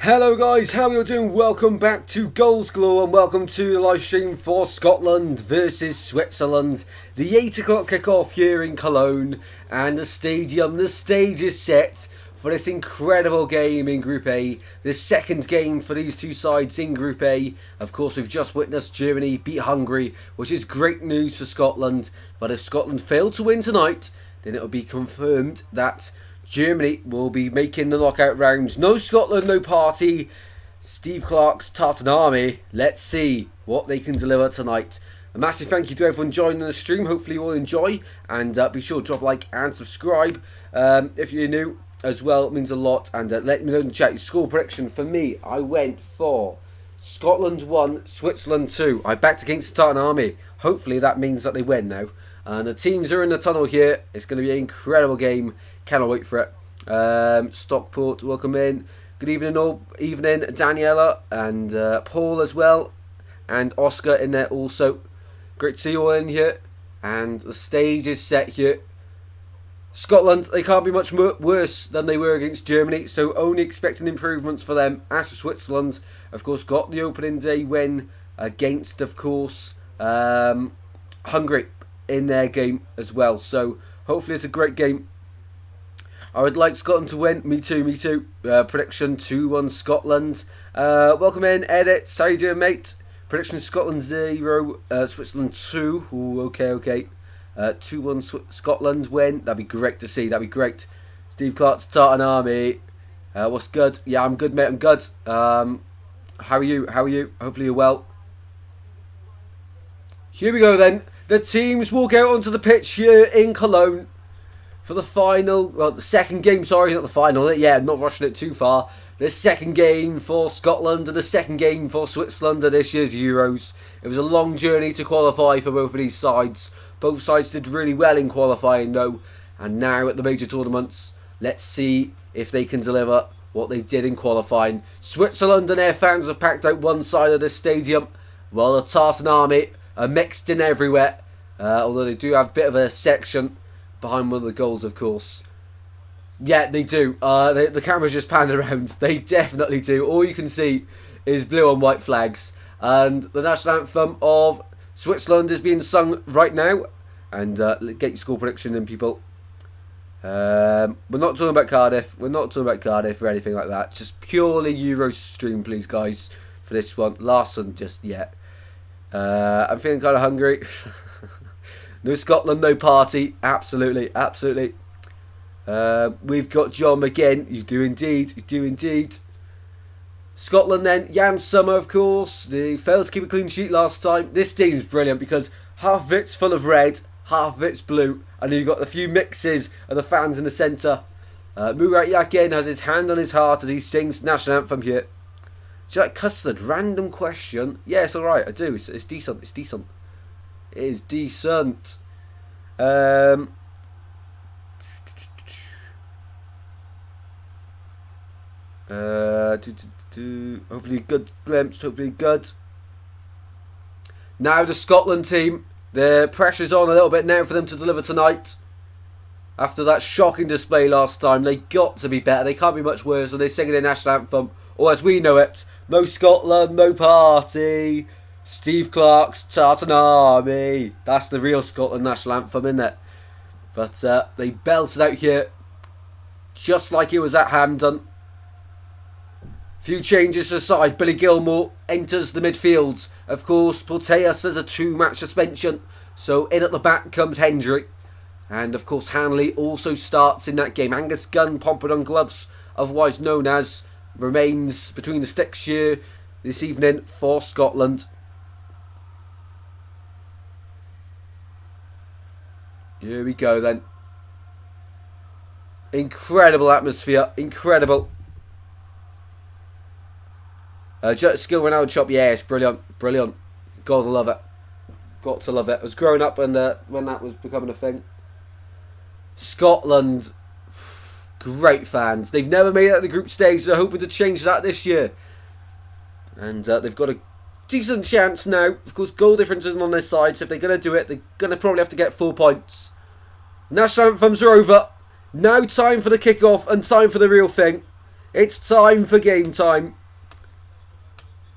Hello guys, how are you doing? Welcome back to Goals Galore and welcome to the live stream for Scotland versus Switzerland. The 8 o'clock kickoff here in Cologne, and the stage is set for this incredible game in Group A. The second game for these two sides in Group A. Of course, we've just witnessed Germany beat Hungary, which is great news for Scotland. But if Scotland fail to win tonight, then it will be confirmed that Germany will be making the knockout rounds. No Scotland, no party. Steve Clarke's Tartan Army. Let's see what they can deliver tonight. A massive thank you to everyone joining the stream. Hopefully you will enjoy. And be sure to drop a like and subscribe. If you're new as well, it means a lot. And let me know in the chat your score prediction. For me, I went for Scotland 1, Switzerland 2. I backed against the Tartan Army. Hopefully that means that they win now. And the teams are in the tunnel here. It's going to be an incredible game. Cannot wait for it. Stockport, welcome in. Good evening, all. Evening, Daniela and Paul as well. And Oscar in there also. Great to see you all in here. And the stage is set here. Scotland, they can't be much worse than they were against Germany. So only expecting improvements for them. As for Switzerland, of course, got the opening day win against, of course, Hungary in their game as well. So hopefully it's a great game. I would like Scotland to win. Me too, me too. Prediction 2-1 Scotland. Welcome in, Edit. How you doing, mate? Prediction Scotland 0, Switzerland 2. Ooh, okay. 2-1 Scotland win. That'd be great to see. That'd be great. Steve Clarke's Tartan Army. What's good? Yeah, I'm good, mate. I'm good. How are you? Hopefully you're well. Here we go then. The teams walk out onto the pitch here in Cologne for the final, well, the second game, sorry, not the final, yeah, not rushing it too far. The second game for Scotland and the second game for Switzerland at this year's Euros. It was a long journey to qualify for both of these sides. Both sides did really well in qualifying though. And now at the major tournaments, let's see if they can deliver what they did in qualifying. Switzerland and their fans have packed out one side of the stadium, while the Tartan Army are mixed in everywhere. Although they do have a bit of a section behind one of the goals, of course. Yeah, they do. The camera's just panned around. They definitely do. All you can see is blue and white flags. And the national anthem of Switzerland is being sung right now. And get your score prediction in, people. We're not talking about Cardiff. We're not talking about Cardiff or anything like that. Just purely Euro stream, please, guys, for this one. Last one, just yet. I'm feeling kind of hungry. No Scotland, no party. Absolutely. We've got John McGinn. You do indeed. Scotland then. Jan Sommer, of course. They failed to keep a clean sheet last time. This team's brilliant because half of it's full of red, half of it's blue. And you've got a few mixes of the fans in the centre. Murat Yakin has his hand on his heart as he sings the national anthem here. Do you like custard? Random question. Yeah, it's alright. I do. It's decent. It is decent. Hopefully good glimpse. Hopefully good. Now the Scotland team. The pressure's on a little bit now for them to deliver tonight. After that shocking display last time, they got to be better. They can't be much worse. So they're singing their national anthem, or as we know it, no Scotland, no party. Steve Clarke's Tartan Army. That's the real Scotland national anthem, isn't it? But they belted out here just like it was at Hampden. Few changes aside, Billy Gilmore enters the midfield. Of course, Porteus has a 2-match suspension. So in at the back comes Hendry. And of course, Hanley also starts in that game. Angus Gunn, Pompidou gloves, otherwise known as, remains between the sticks here this evening for Scotland. Here we go then. Incredible atmosphere. Incredible. Skill Ronaldo chop. Yeah, it's brilliant. Gotta love it. Got to love it. I was growing up when that was becoming a thing. Scotland. Great fans. They've never made it at the group stage. They're hoping to change that this year. And they've got a decent chance now. Of course, goal difference isn't on their side. So if they're going to do it, they're going to probably have to get 4 points. National anthems are over. Now time for the kick-off and time for the real thing. It's time for game time.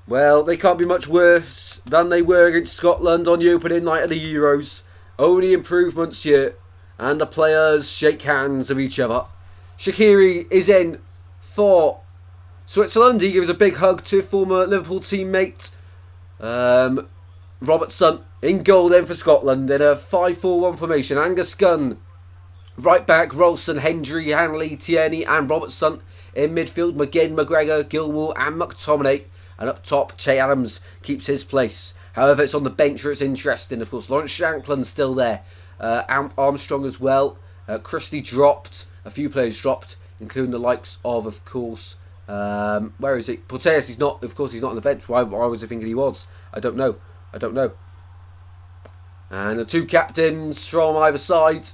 Well, they can't be much worse than they were against Scotland on the opening night of the Euros. Only improvements here. And the players shake hands with each other. Shaqiri is in for Switzerland. He gives a big hug to former Liverpool teammate Robertson. In goal then for Scotland in a 5-4-1 formation. Angus Gunn, right back, Rolson, Hendry, Hanley, Tierney and Robertson. In midfield, McGinn, McGregor, Gilmour and McTominay. And up top, Che Adams keeps his place. However, it's on the bench where it's interesting. Of course, Lawrence Shankland's still there. Armstrong as well. Christie dropped. A few players dropped, including the likes of course, where is he? Porteous, he's not, of course, he's not on the bench. Why was I thinking he was? I don't know. And the two captains from either side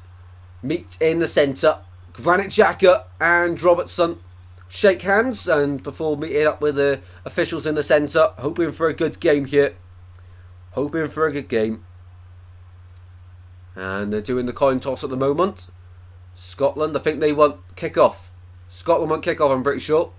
meet in the centre. Granit Xhaka and Robertson shake hands and before meeting up with the officials in the centre, hoping for a good game here. And they're doing the coin toss at the moment. Scotland, I think they want kick-off. Scotland want kick-off, I'm pretty sure.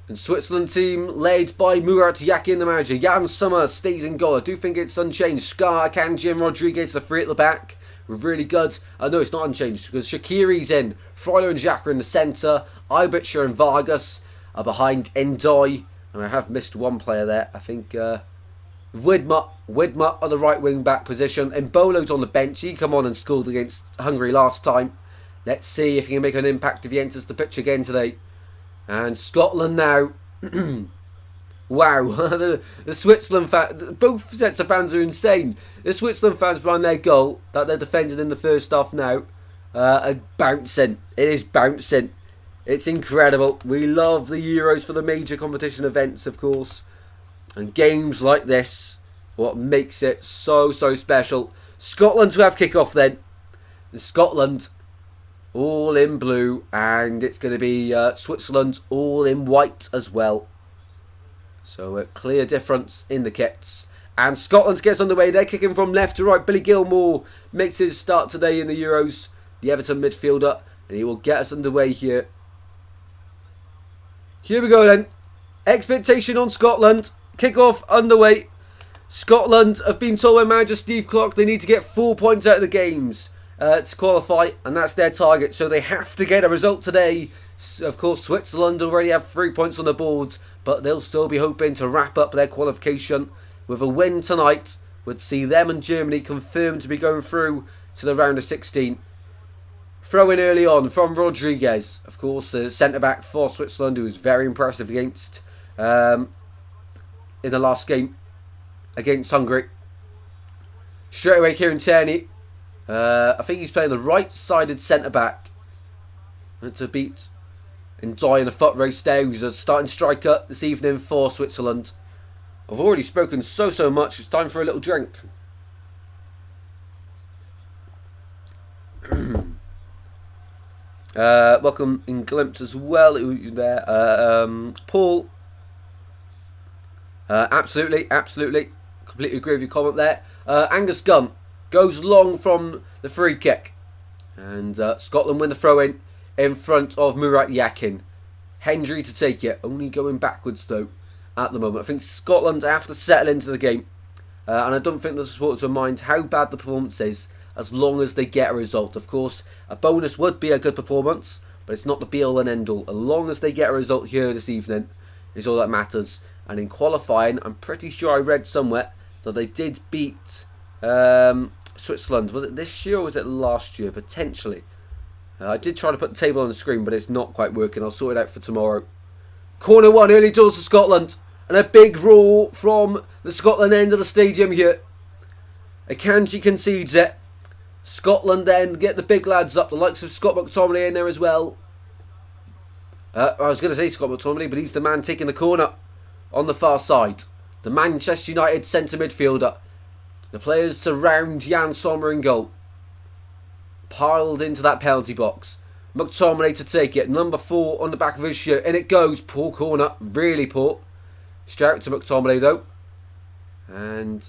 And Switzerland team led by Murat Yakin, the manager. Jan Sommer stays in goal. I do think it's unchanged. Scar, Akanji and Rodriguez, the three at the back. We're really good. No, it's not unchanged because Shaqiri's in. Freuler and Xhaka in the centre. Ibicher and Vargas are behind Endoy. And I have missed one player there. I think Widmer on the right wing back position. Embolo's on the bench. He come on and scored against Hungary last time. Let's see if he can make an impact if he enters the pitch again today. And Scotland now. Wow, the Switzerland fans, both sets of fans are insane. The Switzerland fans behind their goal that they're defended in the first half now are bouncing. It is bouncing. It's incredible. We love the Euros for the major competition events, of course. And games like this, what makes it so special. Scotland to have kick-off then. And Scotland all in blue, and it's going to be Switzerland all in white as well. So a clear difference in the kits. And Scotland gets underway. They're kicking from left to right. Billy Gilmour makes his start today in the Euros. The Everton midfielder. And he will get us underway here. Here we go then. Expectation on Scotland. Kick-off underway. Scotland have been told by manager Steve Clarke they need to get 4 points out of the games to qualify. And that's their target. So they have to get a result today. Of course, Switzerland already have 3 points on the board, but they'll still be hoping to wrap up their qualification with a win tonight. Would see them and Germany confirmed to be going through to the round of 16. Throw in early on from Rodriguez, of course, the centre-back for Switzerland, who was very impressive against in the last game against Hungary. Straight away, Kieran Tierney. I think he's playing the right-sided centre-back to beat Endoy in a foot race there, who's a starting striker this evening for Switzerland. I've already spoken so much, it's time for a little drink. Welcome in Glimpse as well, there. Paul. Absolutely. Completely agree with your comment there. Angus Gunn goes long from the free kick. And Scotland win the throw-in front of Murat Yakin. Hendry to take it. Only going backwards, though, at the moment. I think Scotland have to settle into the game. And I don't think the supporters will mind how bad the performance is, as long as they get a result. Of course, a bonus would be a good performance, but it's not the be-all and end-all. As long as they get a result here this evening is all that matters. And in qualifying, I'm pretty sure I read somewhere that they did beat Switzerland. Was it this year or was it last year? Potentially. I did try to put the table on the screen, but it's not quite working. I'll sort it out for tomorrow. Corner one, early doors for Scotland. And a big roar from the Scotland end of the stadium here. Akanji concedes it. Scotland then get the big lads up. The likes of Scott McTominay in there as well. I was going to say Scott McTominay, but he's the man taking the corner on the far side. The Manchester United centre midfielder. The players surround Jan Sommer in goal. Piled into that penalty box. McTominay to take it. Number 4 on the back of his shirt. And it goes. Poor corner. Really poor. Straight out to McTominay though. And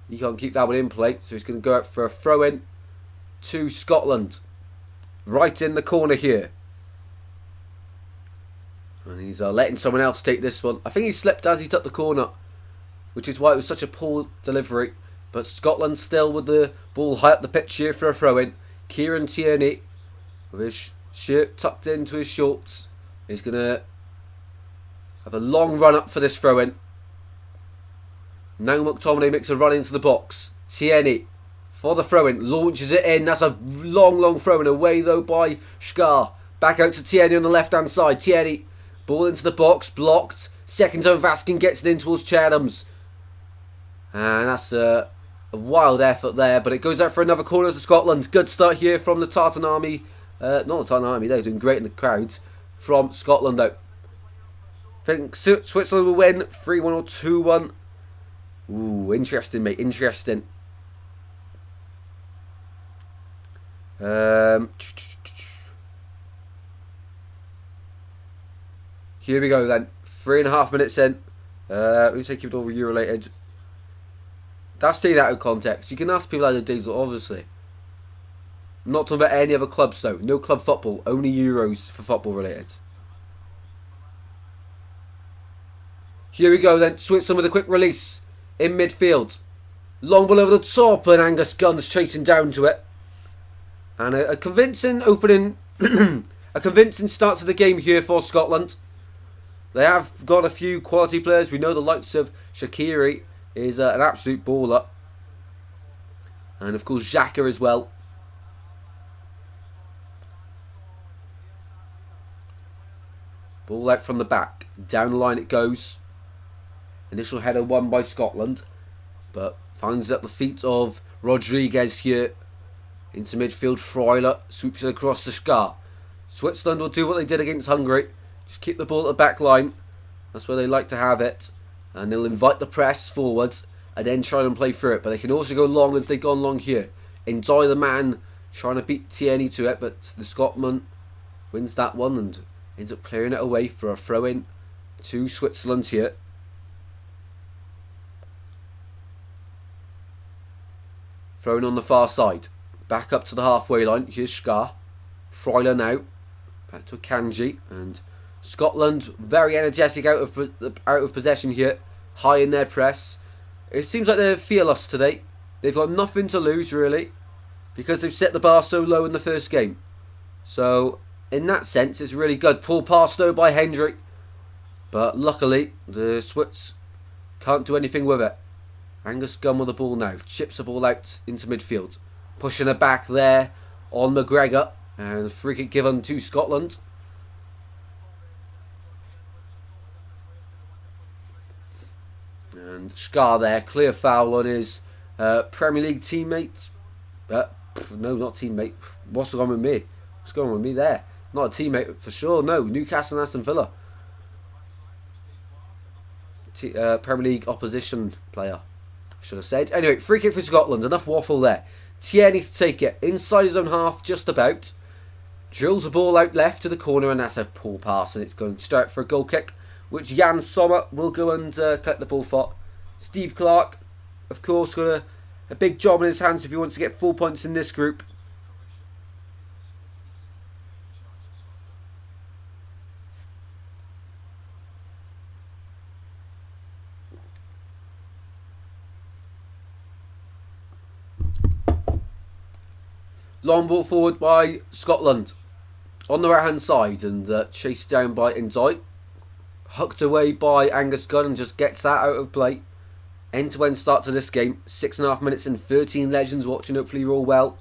he can't keep that one in play. So he's going to go out for a throw-in to Scotland. Right in the corner here. And he's letting someone else take this one. I think he slipped as he took the corner, which is why it was such a poor delivery. But Scotland still with the ball high up the pitch here for a throw-in. Kieran Tierney with his shirt tucked into his shorts. He's going to have a long run up for this throw-in. Now McTominay makes a run into the box. Tierney for the throw-in, launches it in. That's a long throw-in away though by Scar. Back out to Tierney on the left-hand side. Tierney, ball into the box, blocked. Second time Vaskin gets it in towards Chatham's. And that's a wild effort there, but it goes out for another corner to Scotland. Good start here from the Tartan Army. Not the Tartan Army, they're doing great in the crowd. From Scotland though. I think Switzerland will win 3-1 or 2-1. Ooh, interesting, mate. Interesting. Here we go then. 3.5 minutes in. Let me take it all related. That's taken out of context. You can ask people how their days are, obviously. I'm not talking about any other clubs though. No club football. Only Euros for football related. Here we go then. Switzerland with a quick release. In midfield. Long ball over the top and Angus Gunn's chasing down to it. And a convincing opening, a convincing start to the game here for Scotland. They have got a few quality players. We know the likes of Shaqiri is an absolute baller. And of course Xhaka as well. Ball out from the back. Down the line it goes. Initial header won by Scotland. But finds at the feet of Rodriguez here. Into midfield, Freuler swoops it across the Scar. Switzerland will do what they did against Hungary. Just keep the ball at the back line. That's where they like to have it. And they'll invite the press forwards and then try and play through it. But they can also go long as they've gone long here. Enjoy the man trying to beat Tierney to it. But the Scotsman wins that one and ends up clearing it away for a throw-in to Switzerland here. Thrown on the far side. Back up to the halfway line. Here's Scar. Freuler now. Back to Kanji. And Scotland very energetic out of possession here. High in their press. It seems like they're fearless today. They've got nothing to lose really. Because they've set the bar so low in the first game. So in that sense it's really good. Pull pass though by Hendrick. But luckily the Swiss can't do anything with it. Angus Gunn with the ball now. Chips the ball out into midfield. Pushing it back there on McGregor. And free kick given to Scotland. And Scar there. Clear foul on his Premier League teammate. No, not teammate. What's going on with me? What's going on with me there? Not a teammate for sure. No, Newcastle and Aston Villa. Premier League opposition player. Should have said. Anyway, free kick for Scotland. Enough waffle there. Tierney to take it. Inside his own half, just about. Drills the ball out left to the corner, and that's a poor pass, and it's going straight for a goal kick, which Jan Sommer will go and collect the ball for. Steve Clark, of course, got a big job in his hands if he wants to get 4 points in this group. Long ball forward by Scotland on the right hand side and chased down by Ndoi. Hooked away by Angus Gunn and just gets that out of play. End to end start to this game. 6.5 minutes and 13 legends watching. Hopefully you're all well.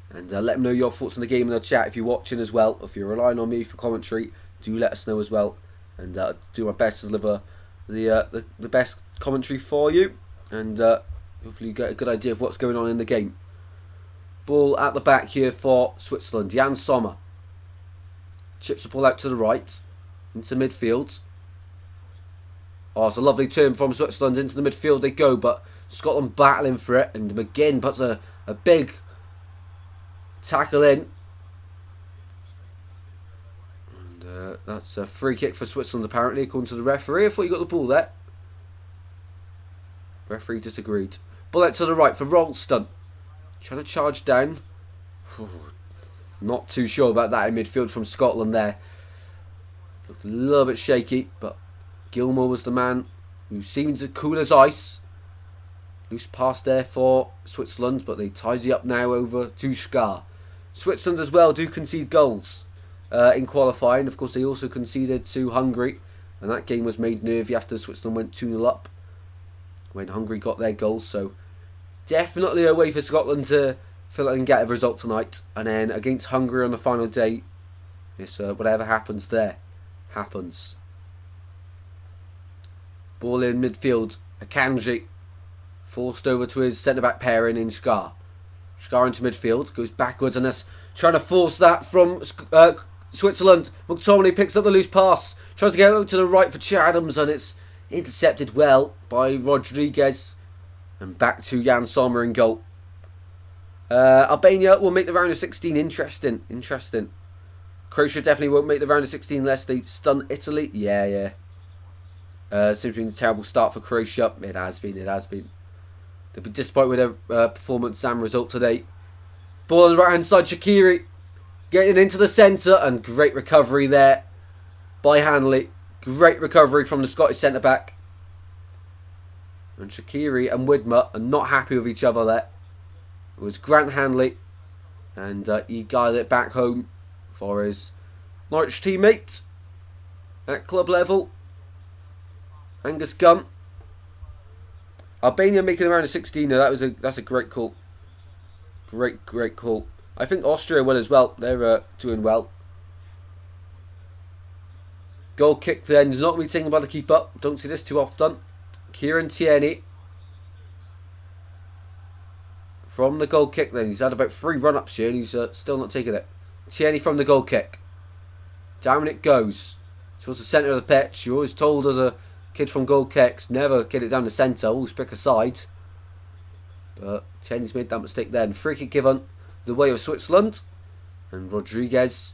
And let me know your thoughts on the game in the chat if you're watching as well. If you're relying on me for commentary, do let us know as well. And do my best to deliver the best commentary for you. And hopefully you get a good idea of what's going on in the game. Ball at the back here for Switzerland. Jan Sommer. Chips the ball out to the right. Into midfield. Oh, it's a lovely turn from Switzerland. Into the midfield they go. But Scotland battling for it. And McGinn puts a big tackle in. And that's a free kick for Switzerland apparently, according to the referee. I thought you got the ball there. Referee disagreed. Ball out to the right for Ralston. Trying to charge down. Not too sure about that in midfield from Scotland there. looked a little bit shaky, but Gilmore was the man who seemed to cool as ice. Loose pass there for Switzerland, but they tidy up now over to Scar. Switzerland as well do concede goals in qualifying. Of course, they also conceded to Hungary, and that game was made nervy after Switzerland went 2-0 up when Hungary got their goals. So definitely a way for Scotland to feel like they can get a result tonight. And then against Hungary on the final day, it's whatever happens there, happens. Ball in midfield, Akanji forced over to his centre-back pairing in Scar. Scar into midfield, goes backwards, and that's trying to force that from Switzerland. McTominay picks up the loose pass, tries to get over to the right for Adams, and it's intercepted well by Rodriguez. And back to Jan Sommer in goal. Albania will make the round of 16 interesting. Croatia definitely won't make the round of 16 unless they stun Italy. Yeah. Simply been a terrible start for Croatia. It has been. They'll be disappointed with their performance and result today. Ball on the right hand side, Shaqiri getting into the centre, and great recovery there by Hanley. Great recovery from the Scottish centre back. And Shaqiri and Widmer are not happy with each other there. It was Grant Hanley, and he guided it back home for his Norwich teammate at club level, Angus Gunn. Albania making the round of 16. Now that's a great call. Great call. I think Austria will as well. They're doing well. Goal kick then is not going to be taken by the keeper. Don't see this too often. Kieran Tierney. From the goal kick then. He's had about 3 run-ups here and he's still not taking it. Tierney from the goal kick. Down it goes. Towards the centre of the pitch. You're always told as a kid from goal kicks, never get it down the centre, always pick a side. But Tierney's made that mistake then. Free kick given the way of Switzerland. And Rodriguez.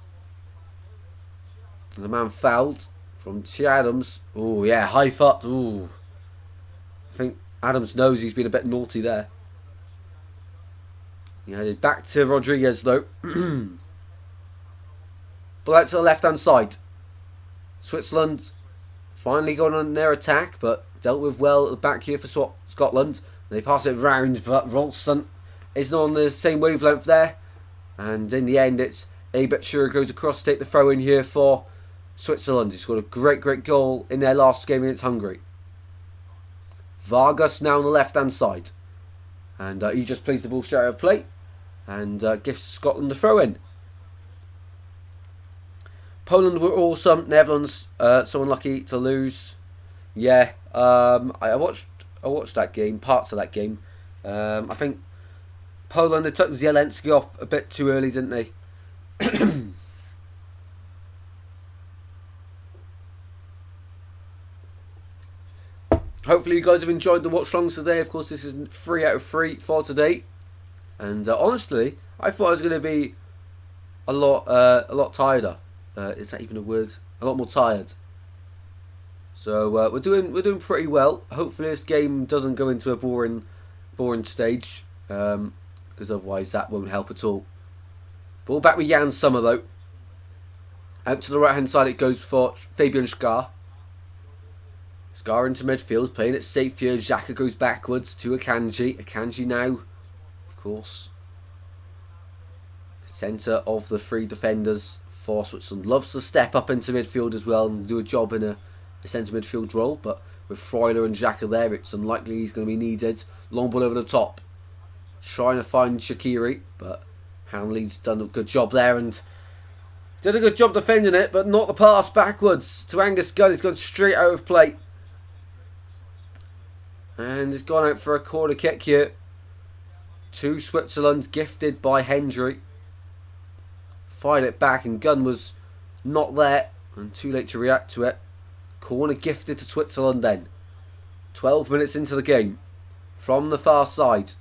The man fouled from Adams. Oh yeah, high foot. Ooh. I think Adams knows he's been a bit naughty there. He headed back to Rodriguez though. But out to the left hand side. Switzerland finally going on their attack, but dealt with well at the back here for Scotland. They pass it round, but Rolson isn't on the same wavelength there. And in the end, it's Abetshire goes across to take the throw in here for Switzerland. He scored a great goal in their last game against Hungary. Vargas now on the left-hand side. And he just plays the ball straight out of play and gives Scotland the throw in. Poland were awesome. Netherlands so unlucky to lose. Yeah, I watched that game, parts of that game. I think Poland, they took Zielinski off a bit too early, didn't they? Hopefully you guys have enjoyed the watch-alongs today. Of course, this is 3 out of 3 for today. And honestly, I thought I was going to be a lot tireder. Is that even a word? A lot more tired. So we're doing pretty well. Hopefully this game doesn't go into a boring stage, because otherwise that won't help at all. Ball back with Jan Sommer though. Out to the right hand side it goes for Fabian Scar. Scar into midfield, playing it safe here. Xhaka goes backwards to Akanji. Akanji now, of course, centre of the 3 defenders for Switzerland. Loves to step up into midfield as well and do a job in a centre midfield role, but with Freuler and Xhaka there, it's unlikely he's going to be needed. Long ball over the top, trying to find Shaqiri, but Hanley's done a good job there and did a good job defending it, but not the pass backwards to Angus Gunn. He's gone straight out of play. And he's gone out for a corner kick here to Switzerland, gifted by Hendry. Fired it back and Gunn was not there and too late to react to it. Corner gifted to Switzerland then. 12 minutes into the game. From the far side,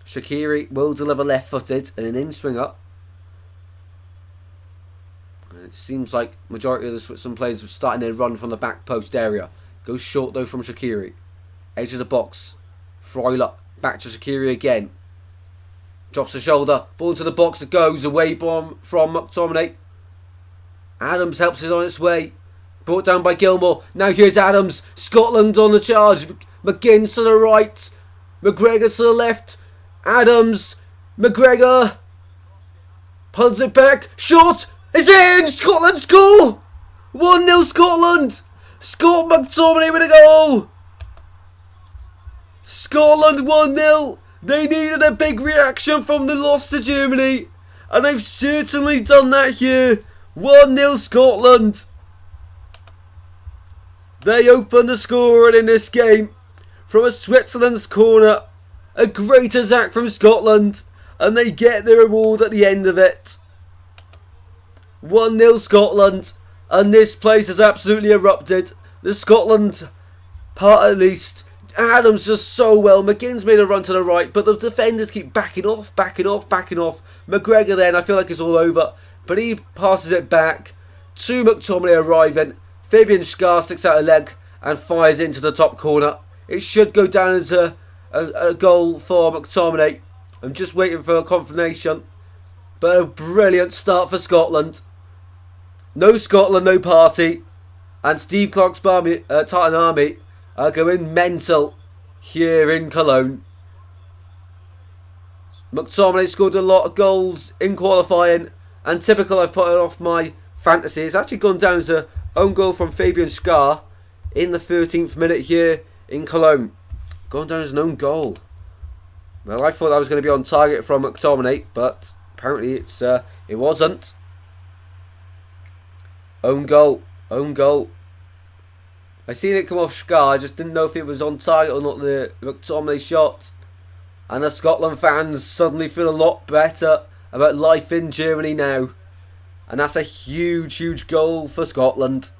Shaqiri will deliver left-footed and an in-swinger. And it seems like majority of the Switzerland players are starting their run from the back post area. Goes short though from Shaqiri. Edge of the box. Freuler back to Shaqiri again. Drops the shoulder. Ball into the box. It goes away from McTominay. Adams helps it on its way. Brought down by Gilmore. Now here's Adams. Scotland on the charge. McGinn to the right. McGregor to the left. Adams. McGregor. Punts it back. Shot. It's in! Scotland score! 1-0 Scotland! Scott McTominay with a goal! Scotland 1-0. They needed a big reaction from the loss to Germany. And they've certainly done that here. 1-0 Scotland. They opened the scoring in this game from a Switzerland's corner. A great attack from Scotland. And they get the reward at the end of it. 1-0 Scotland. And this place has absolutely erupted. The Scotland part at least. Adams just so well. McGinn's made a run to the right. But the defenders keep backing off. McGregor then, I feel like it's all over. But he passes it back to McTominay arriving. Fabian Schär sticks out a leg and fires into the top corner. It should go down as a goal for McTominay. I'm just waiting for a confirmation. But a brilliant start for Scotland. No Scotland, no party. And Steve Clarke's Tartan Army are going mental here in Cologne. McTominay scored a lot of goals in qualifying. And typical, I've put it off my fantasy. It's actually gone down to own goal from Fabian Schär in the 13th minute here in Cologne. Gone down as an own goal. Well, I thought that was going to be on target from McTominay, but apparently it wasn't. Own goal. I seen it come off Schär, I just didn't know if it was on target or not, the McTominay shot. And the Scotland fans suddenly feel a lot better about life in Germany now. And that's a huge goal for Scotland.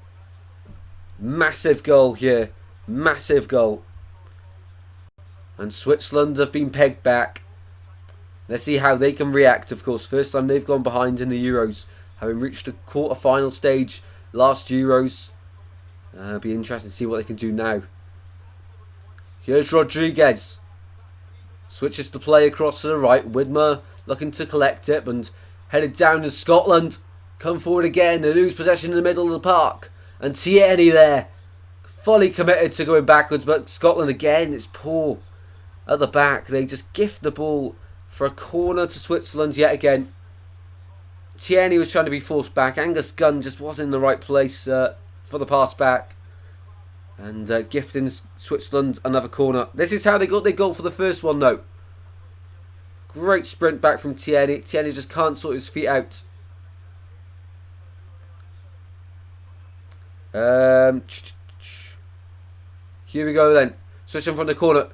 Massive goal here. Massive goal. And Switzerland have been pegged back. Let's see how they can react, of course. First time they've gone behind in the Euros. Having reached the quarter-final stage last Euros. It'll be interesting to see what they can do now. Here's Rodriguez. Switches to play across to the right. Widmer looking to collect it and headed down to Scotland. Come forward again. They lose possession in the middle of the park. And Tierney there. Fully committed to going backwards. But Scotland again, it's poor at the back. They just gift the ball for a corner to Switzerland yet again. Tierney was trying to be forced back. Angus Gunn just wasn't in the right place for the pass back. And gifting Switzerland another corner. This is how they got their goal for the first one though. Great sprint back from Tierney. Tierney just can't sort his feet out. Here we go then. Switching from the corner.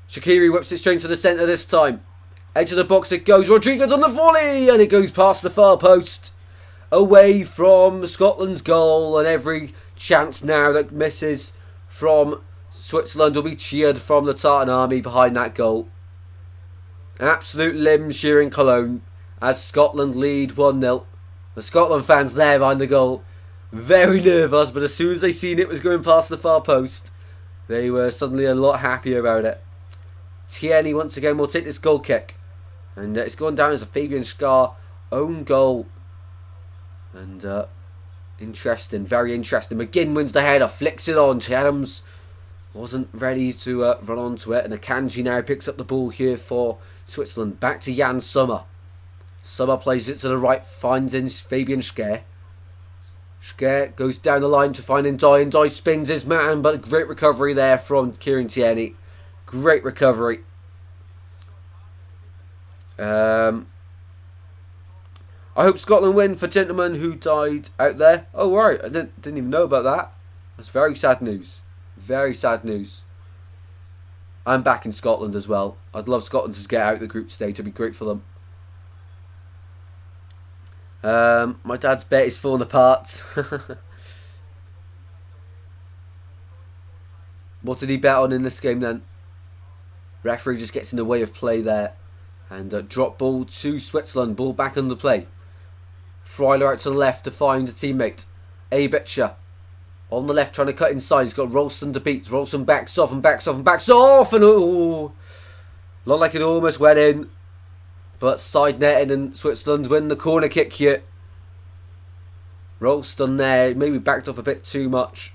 Shaqiri whips it straight to the centre this time. Edge of the box it goes. Rodriguez on the volley. And it goes past the far post. Away from Scotland's goal. And every chance now that misses from Switzerland will be cheered from the Tartan Army behind that goal. Absolute limbs here in Cologne as Scotland lead 1-0. The Scotland fans there behind the goal. Very nervous, but as soon as they seen it was going past the far post, they were suddenly a lot happier about it. Tierney once again will take this goal kick. And it's gone down as a Fabian Schär own goal. And interesting, very interesting. McGinn wins the header, flicks it on. Adams wasn't ready to run onto it. And Akanji now picks up the ball here for Switzerland. Back to Jan Sommer. Sommer plays it to the right, finds in Fabian Schär. Schär goes down the line to find Ndai. Ndai spins his man, but a great recovery there from Kieran Tierney. Great recovery. I hope Scotland win for gentlemen who died out there. Oh right, I didn't even know about that. That's very sad news. Very sad news. I'm back in Scotland as well. I'd love Scotland to get out of the group stage. It'd be great for them. My dad's bet is falling apart. What did he bet on in this game then? Referee just gets in the way of play there. And drop ball to Switzerland. Ball back under play. Freuler out to the left to find a teammate. Abitcher on the left trying to cut inside. He's got Rolston to beat. Rolston backs off and backs off and backs off. And oh, looked like it almost went in. But side netting and Switzerland win the corner kick here. Ralston there, maybe backed off a bit too much.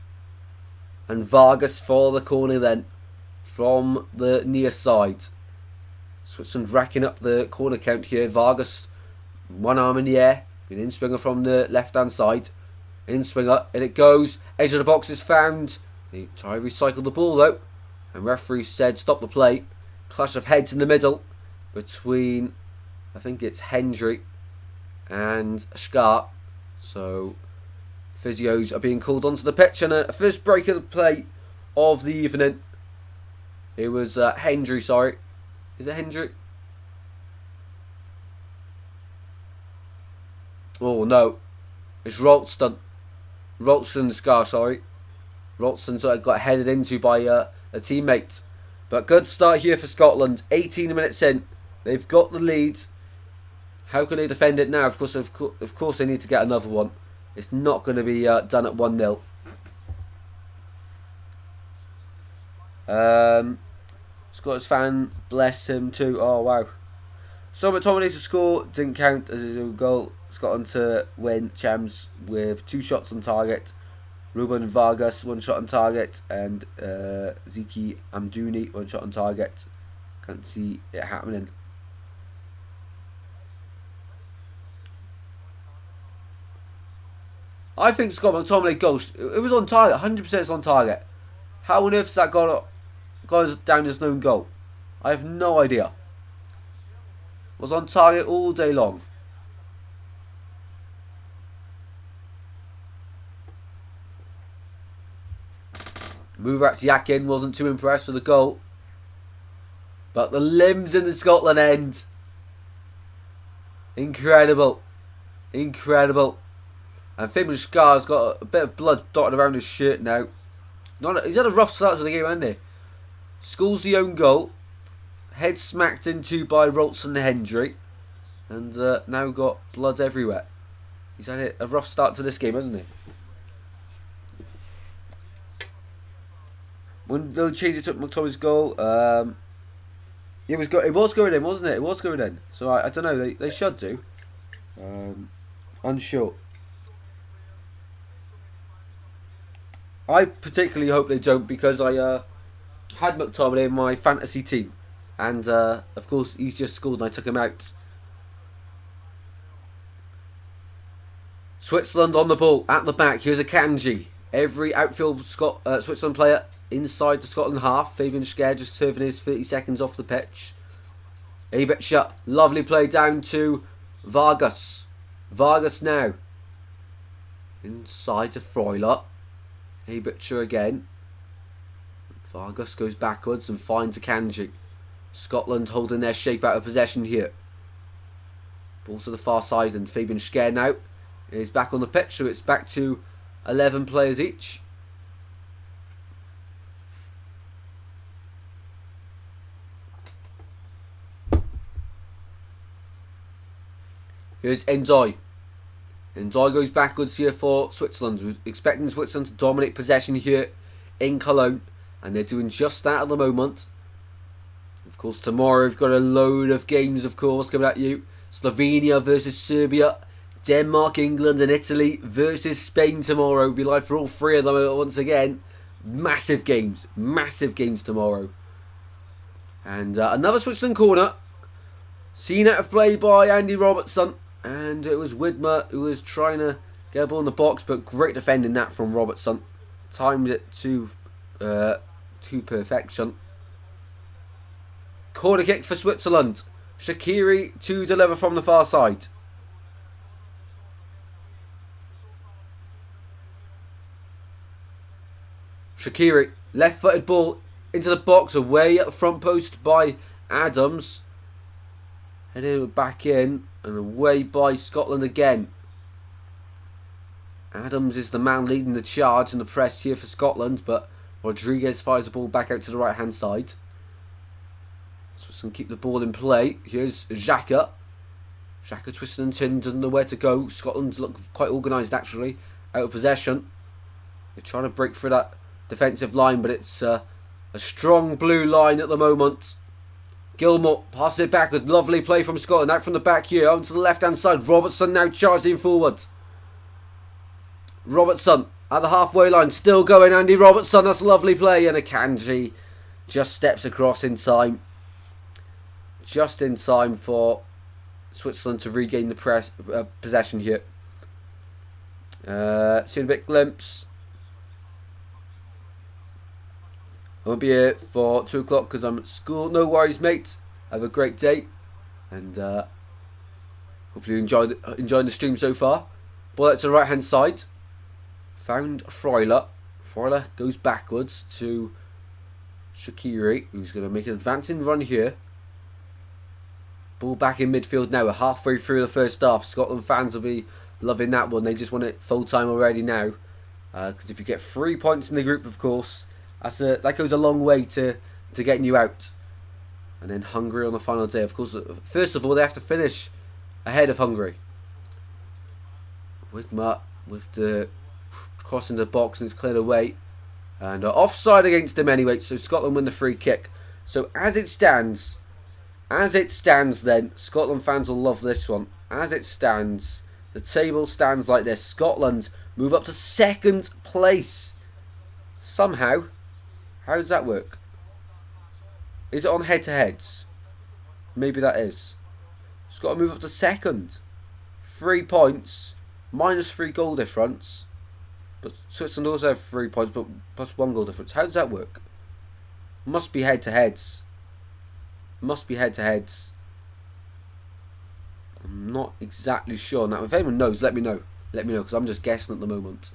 And Vargas for the corner then, from the near side. Switzerland racking up the corner count here. Vargas, one arm in the air. An in-swinger from the left-hand side. In-swinger, and it goes. Edge of the box is found. They try to recycle the ball though. And referee said stop the play. Clash of heads in the middle between, I think it's Hendry and Scar. So physios are being called onto the pitch, and a first break of the play of the evening. It was Hendry, sorry. Is it Hendry? Oh no, it's Ralston. Ralston Scar, sorry. Ralston sort of got headed into by a teammate. But good start here for Scotland. 18 minutes in, they've got the lead. How can they defend it now? Of course, they need to get another one. It's not going to be done at 1-0. Scottish fan, bless him too. Oh wow. So McTominay to score didn't count as his own goal. Scotland to win champs with 2 shots on target. Ruben Vargas 1 shot on target, and Ziki Amdouni 1 shot on target. Can't see it happening. I think Scott McTominay goal, it was on target, 100% it's on target. How on earth has that gone down as known goal? I have no idea. Was on target all day long. Murat Yakin wasn't too impressed with the goal. But the limbs in the Scotland end. Incredible. Incredible. And Fabian Scar's got a bit of blood dotted around his shirt now. He's had a rough start to the game, hasn't he? Scores the own goal. Head smacked into by Ralston Hendry. And now got blood everywhere. He's had a rough start to this game, hasn't he? When the changes took McTominay's goal, it was going in, wasn't it? It was going in. So I don't know. They should do. Unsure. I particularly hope they don't, because I had McTominay in my fantasy team, and of course he's just scored and I took him out. Switzerland on the ball at the back. Here's a Kanji. Every outfield Switzerland player inside the Scotland half. Fabian Schär just serving his 30 seconds off the pitch. A bit shut. Lovely play down to Vargas. Vargas now. Inside to Freuler. A butcher again. Vargas goes backwards and finds a Kanji. Scotland holding their shape out of possession here. Ball to the far side, and Fabian Schär now is back on the pitch, so it's back to 11 players each. Here's Enzoy. Enzoy goes backwards here for Switzerland. We're expecting Switzerland to dominate possession here in Cologne, and they're doing just that at the moment. Of course, tomorrow we've got a load of games, of course, coming at you. Slovenia versus Serbia. Denmark, England and Italy versus Spain tomorrow. We'll be live for all 3 of them once again. Massive games tomorrow. And another Switzerland corner. Seen out of play by Andy Robertson. And it was Widmer who was trying to get a ball in the box, but great defending that from Robertson. Timed it to perfection. Corner kick for Switzerland. Shaqiri to deliver from the far side. Shaqiri, left-footed ball into the box, away at the front post by Adams. Headed back in and away by Scotland again. Adams is the man leading the charge and the press here for Scotland, but Rodriguez fires the ball back out to the right-hand side. Switzerland keep the ball in play. Here's Xhaka. Xhaka twisting and turning, doesn't know where to go. Scotland look quite organised actually, out of possession. They're trying to break through that defensive line, but it's a strong blue line at the moment. Gilmore passes it backwards. Lovely play from Scotland. Out from the back here, onto the left-hand side. Robertson now charging forward. Robertson at the halfway line, still going. Andy Robertson, that's a lovely play, and Akanji just steps across in time. Just in time for Switzerland to regain the possession here. Seen a bit glimpse. I won't be here for 2 o'clock because I'm at school. No worries, mate. Have a great day, and hopefully you enjoying the stream so far. Ball out to the right hand side. Found Freuler. Freuler goes backwards to Shaqiri, who's going to make an advancing run here. Ball back in midfield now. We're halfway through the first half. Scotland fans will be loving that one. They just want it full time already now. Because if you get 3 points in the group, of course, that goes a long way to getting you out. And then Hungary on the final day. Of course, first of all, they have to finish ahead of Hungary. Wigmar with the cross in the box, and it's cleared away. And offside against him anyway, so Scotland win the free kick. So as it stands then, Scotland fans will love this one. As it stands, the table stands like this. Scotland move up to 2nd place. Somehow. How does that work? Is it on head-to-heads? Maybe that is. Scotland move up to 2nd. 3 points. -3 goal difference. But Switzerland also have 3 points, but plus 1 goal difference. How does that work? Must be head-to-heads. Must be head-to-heads. I'm not exactly sure now. If anyone knows, let me know. Let me know, because I'm just guessing at the moment.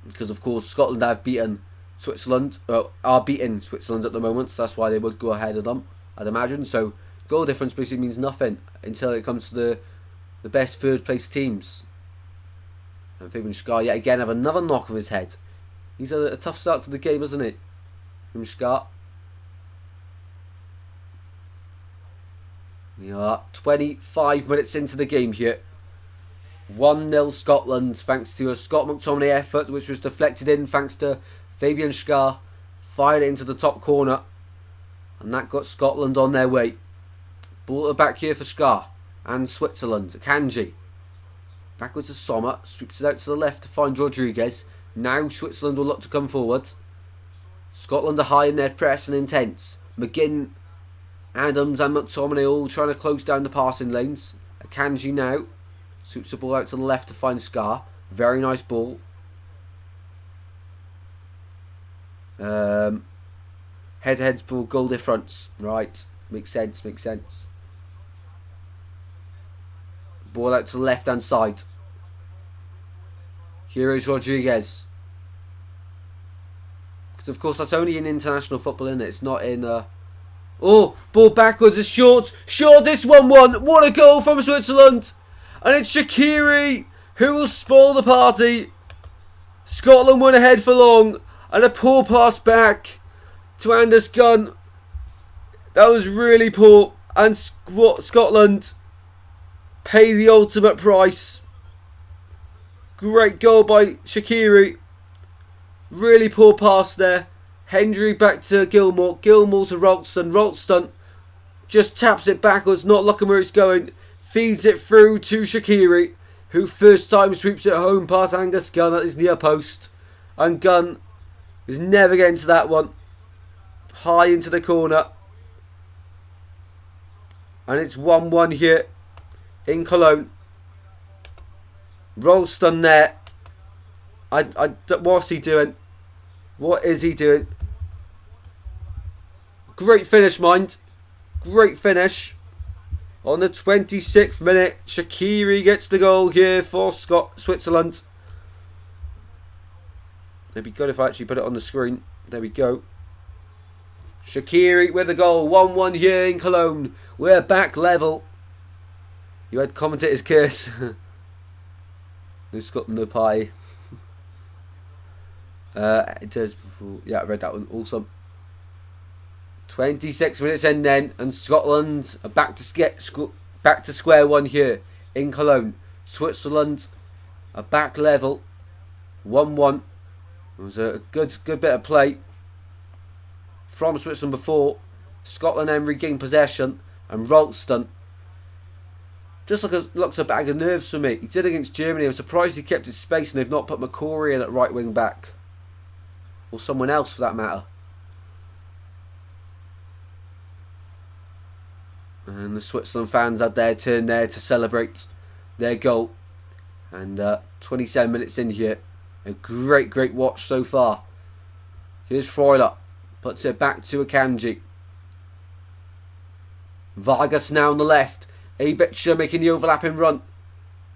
Because, of course, Scotland have beaten Switzerland. Are beating Switzerland at the moment, so that's why they would go ahead of them, I'd imagine. So, goal difference basically means nothing until it comes to the best 3rd place teams. And Fabian Schär yet again have another knock of his head. He's had a tough start to the game, hasn't he? Fabian Schär. We are 25 minutes into the game here. 1-0 Scotland, thanks to a Scott McTominay effort, which was deflected in thanks to Fabian Schär. Fired it into the top corner, and that got Scotland on their way. Ball at the back here for Schär and Switzerland. Akanji backwards to Sommer, sweeps it out to the left to find Rodriguez. Now Switzerland will look to come forward. Scotland are high in their press and intense. McGinn, Adams and McTominay all trying to close down the passing lanes. Akanji now sweeps the ball out to the left to find Schär. Very nice ball. Head-to-head's ball, goal difference. Right, makes sense, makes sense. Ball out to the left-hand side. Here is Rodriguez. Because, of course, that's only in international football, isn't it? It's not in... Oh, ball backwards. It's short. Short, this 1-1. What a goal from Switzerland. And it's Shaqiri who will spoil the party. Scotland went ahead for long. And a poor pass back to Anders Gunn. That was really poor. And Scotland pay the ultimate price. Great goal by Shaqiri. Really poor pass there. Hendry back to Gilmour. Gilmour to Ralston. Ralston just taps it backwards, not looking where it's going. Feeds it through to Shaqiri, who first time sweeps it home past Angus Gunn at his near post. And Gunn is never getting to that one. High into the corner. And it's 1-1 here in Cologne. Ralston there. What's he doing? What is he doing? Great finish, mind. Great finish. On the 26th minute, Shaqiri gets the goal here for Switzerland. It'd be good if I actually put it on the screen. There we go. Shaqiri with the goal. 1-1 here in Cologne. We're back level. You had commentator's curse. No Scotland, no pie. It does before. Yeah, I read that one. Awesome. 26 minutes in then, and Scotland are back to square one here in Cologne. Switzerland are back level. 1-1. It was a good bit of play from Switzerland before. Scotland then regained possession, and Ralston just looks a bag of nerves for me. He did against Germany. I'm surprised he kept his space and they've not put McCory in at right wing back. Or someone else for that matter. And the Switzerland fans had their turn there to celebrate their goal. And 27 minutes in here. A great watch so far. Here's Freuler. Puts it back to Akanji. Vargas now on the left. Abicha making the overlapping run.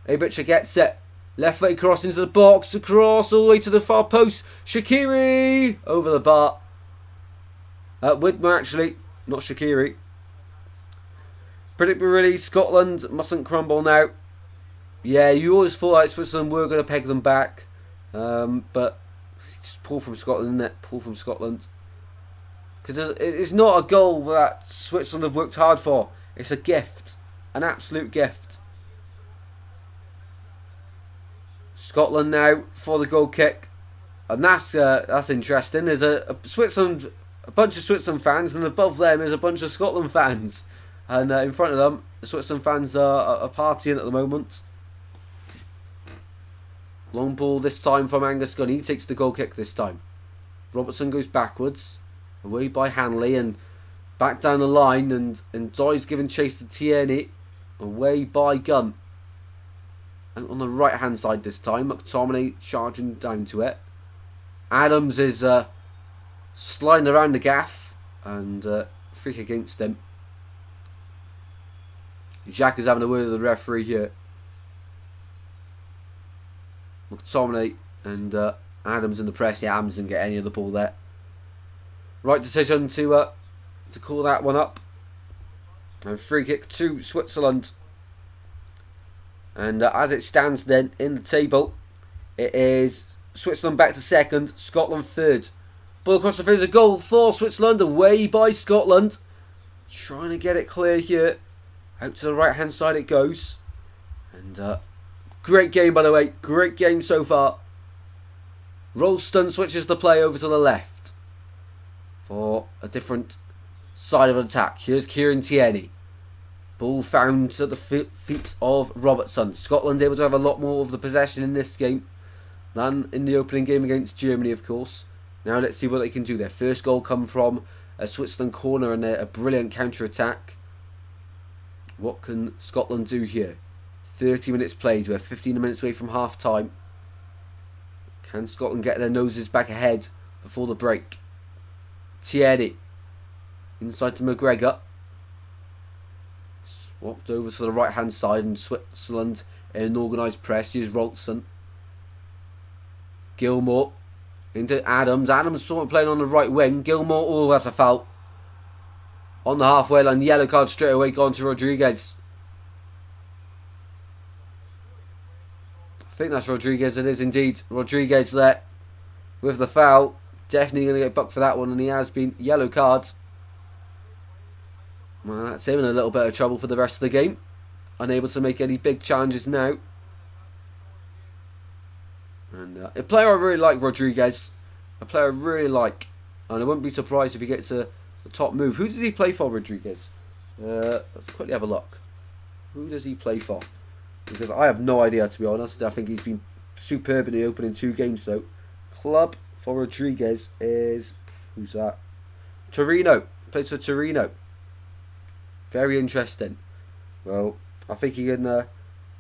Abicha gets it. Left foot cross into the box. Across all the way to the far post. Shaqiri over the bar. Widmer actually. Not Shaqiri. Predictable release. Scotland mustn't crumble now. Yeah, you always thought like Switzerland were going to peg them back. But just pull from Scotland, isn't it? Pull from Scotland. Because it's not a goal that Switzerland have worked hard for. It's a gift. An absolute gift. Scotland now for the goal kick. And that's interesting. There's a bunch of Switzerland fans, and above them is a bunch of Scotland fans. And in front of them, the Switzerland fans are partying at the moment. Long ball this time from Angus Gunn. He takes the goal kick this time. Robertson goes backwards. Away by Hanley and back down the line. And Doy's giving chase to Tierney. Away by Gunn. And on the right hand side this time. McTominay charging down to it. Adams is sliding around the gaff. And free kick against him. Jacques is having a word with the referee here. McTominay and Adams in the press. Yeah, Adams didn't get any of the ball there. Right decision to call that one up. And free kick to Switzerland. And as it stands then in the table, it is Switzerland back to second, Scotland third. Ball across the field is a goal for Switzerland, away by Scotland. Trying to get it clear here. Out to the right hand side it goes. And great game by the way, great game so far. Ralston switches the play over to the left for a different side of an attack. Here's Kieran Tierney. Ball found at the feet of Robertson. Scotland able to have a lot more of the possession in this game than in the opening game against Germany, of course. Now let's see what they can do. Their first goal come from a Switzerland corner and a brilliant counter-attack. What can Scotland do here? 30 minutes played. We're 15 minutes away from half-time. Can Scotland get their noses back ahead before the break? Tierney. Inside to McGregor. Swapped over to the right-hand side and Switzerland in an organised press. Here's Rolson. Gilmore. Into Adams. Adams sort of playing on the right wing. Gilmore. Oh, that's a foul. On the halfway line. Yellow card straight away gone to Rodriguez. I think that's Rodriguez. It is indeed Rodriguez there with the foul. Definitely going to get booked for that one, and he has been. Yellow card. Well, that's him in a little bit of trouble for the rest of the game. Unable to make any big challenges now. And a player I really like, Rodriguez. A player I really like. And I wouldn't be surprised if he gets a top move. Who does he play for, Rodriguez? Let's quickly have a look. Who does he play for? Because I have no idea, to be honest. I think he's been superb in the opening 2 games, though. Club for Rodriguez is... Who's that? Torino. Plays for Torino. Very interesting. Well, I think he can... no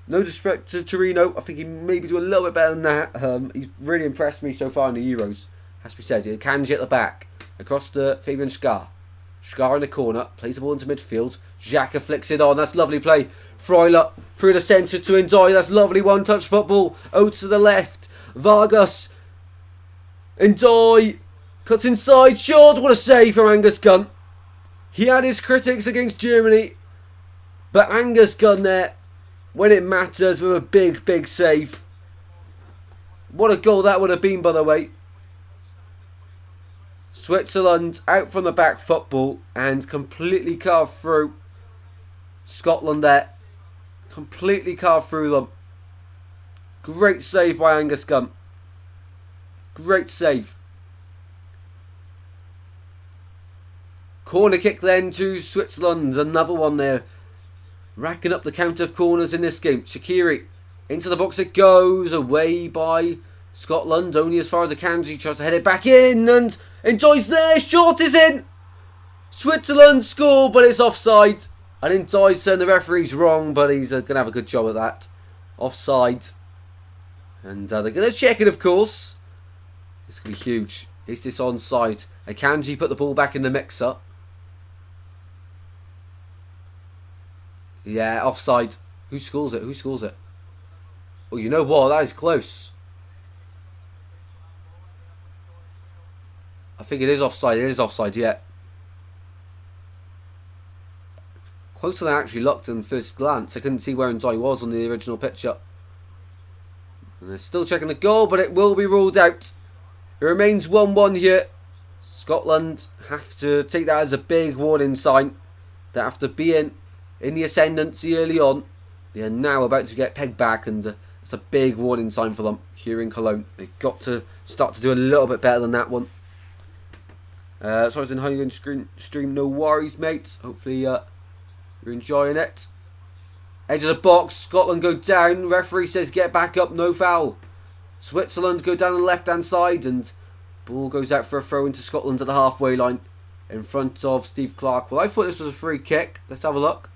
disrespect to Torino. I think he maybe do a little bit better than that. He's really impressed me so far in the Euros. Has to be said. Kanji at the back. Across to Fabian Schär. Schär in the corner. Plays the ball into midfield. Xhaka flicks it on. That's lovely play. Freuler through the centre to Ndoye. That's lovely one-touch football. Out to the left. Vargas. Ndoye. Cuts inside. Short. What a save from Angus Gunn. He had his critics against Germany. But Angus Gunn there, when it matters, with a big save. What a goal that would have been, by the way. Switzerland out from the back football and completely carved through Scotland there. Completely carved through them. Great save by Angus Gunn. Great save. Corner kick then to Switzerland. Another one there. racking up the count of corners in this game. Shaqiri, into the box it goes, away by Scotland, only as far as Akanji, tries to head it back in, and Enjoy's there, shot is in! Switzerland score, but it's offside. And Dyson, the referee's wrong, but he's going to have a good job at that. Offside. And they're going to check it, of course. It's going to be huge. Is this onside? Akanji put the ball back in the mixer. Yeah, offside. Who scores it? Who scores it? Oh, you know what? That is close. I think it is offside. It is offside, yeah. Closer than I actually looked in first glance. I couldn't see where Ndoye was on the original picture. And they're still checking the goal, but it will be ruled out. It remains 1-1 here. Scotland have to take that as a big warning sign. They have to be in the ascendancy early on. They are now about to get pegged back, and it's a big warning sign for them here in Cologne. They've got to start to do a little bit better than that one. So I was in how you're going to stream, no worries, mates. Hopefully you're enjoying it. Edge of the box, Scotland go down. Referee says get back up, no foul. Switzerland go down the left-hand side, and ball goes out for a throw into Scotland at the halfway line in front of Steve Clark. Well, I thought this was a free kick. Let's have a look.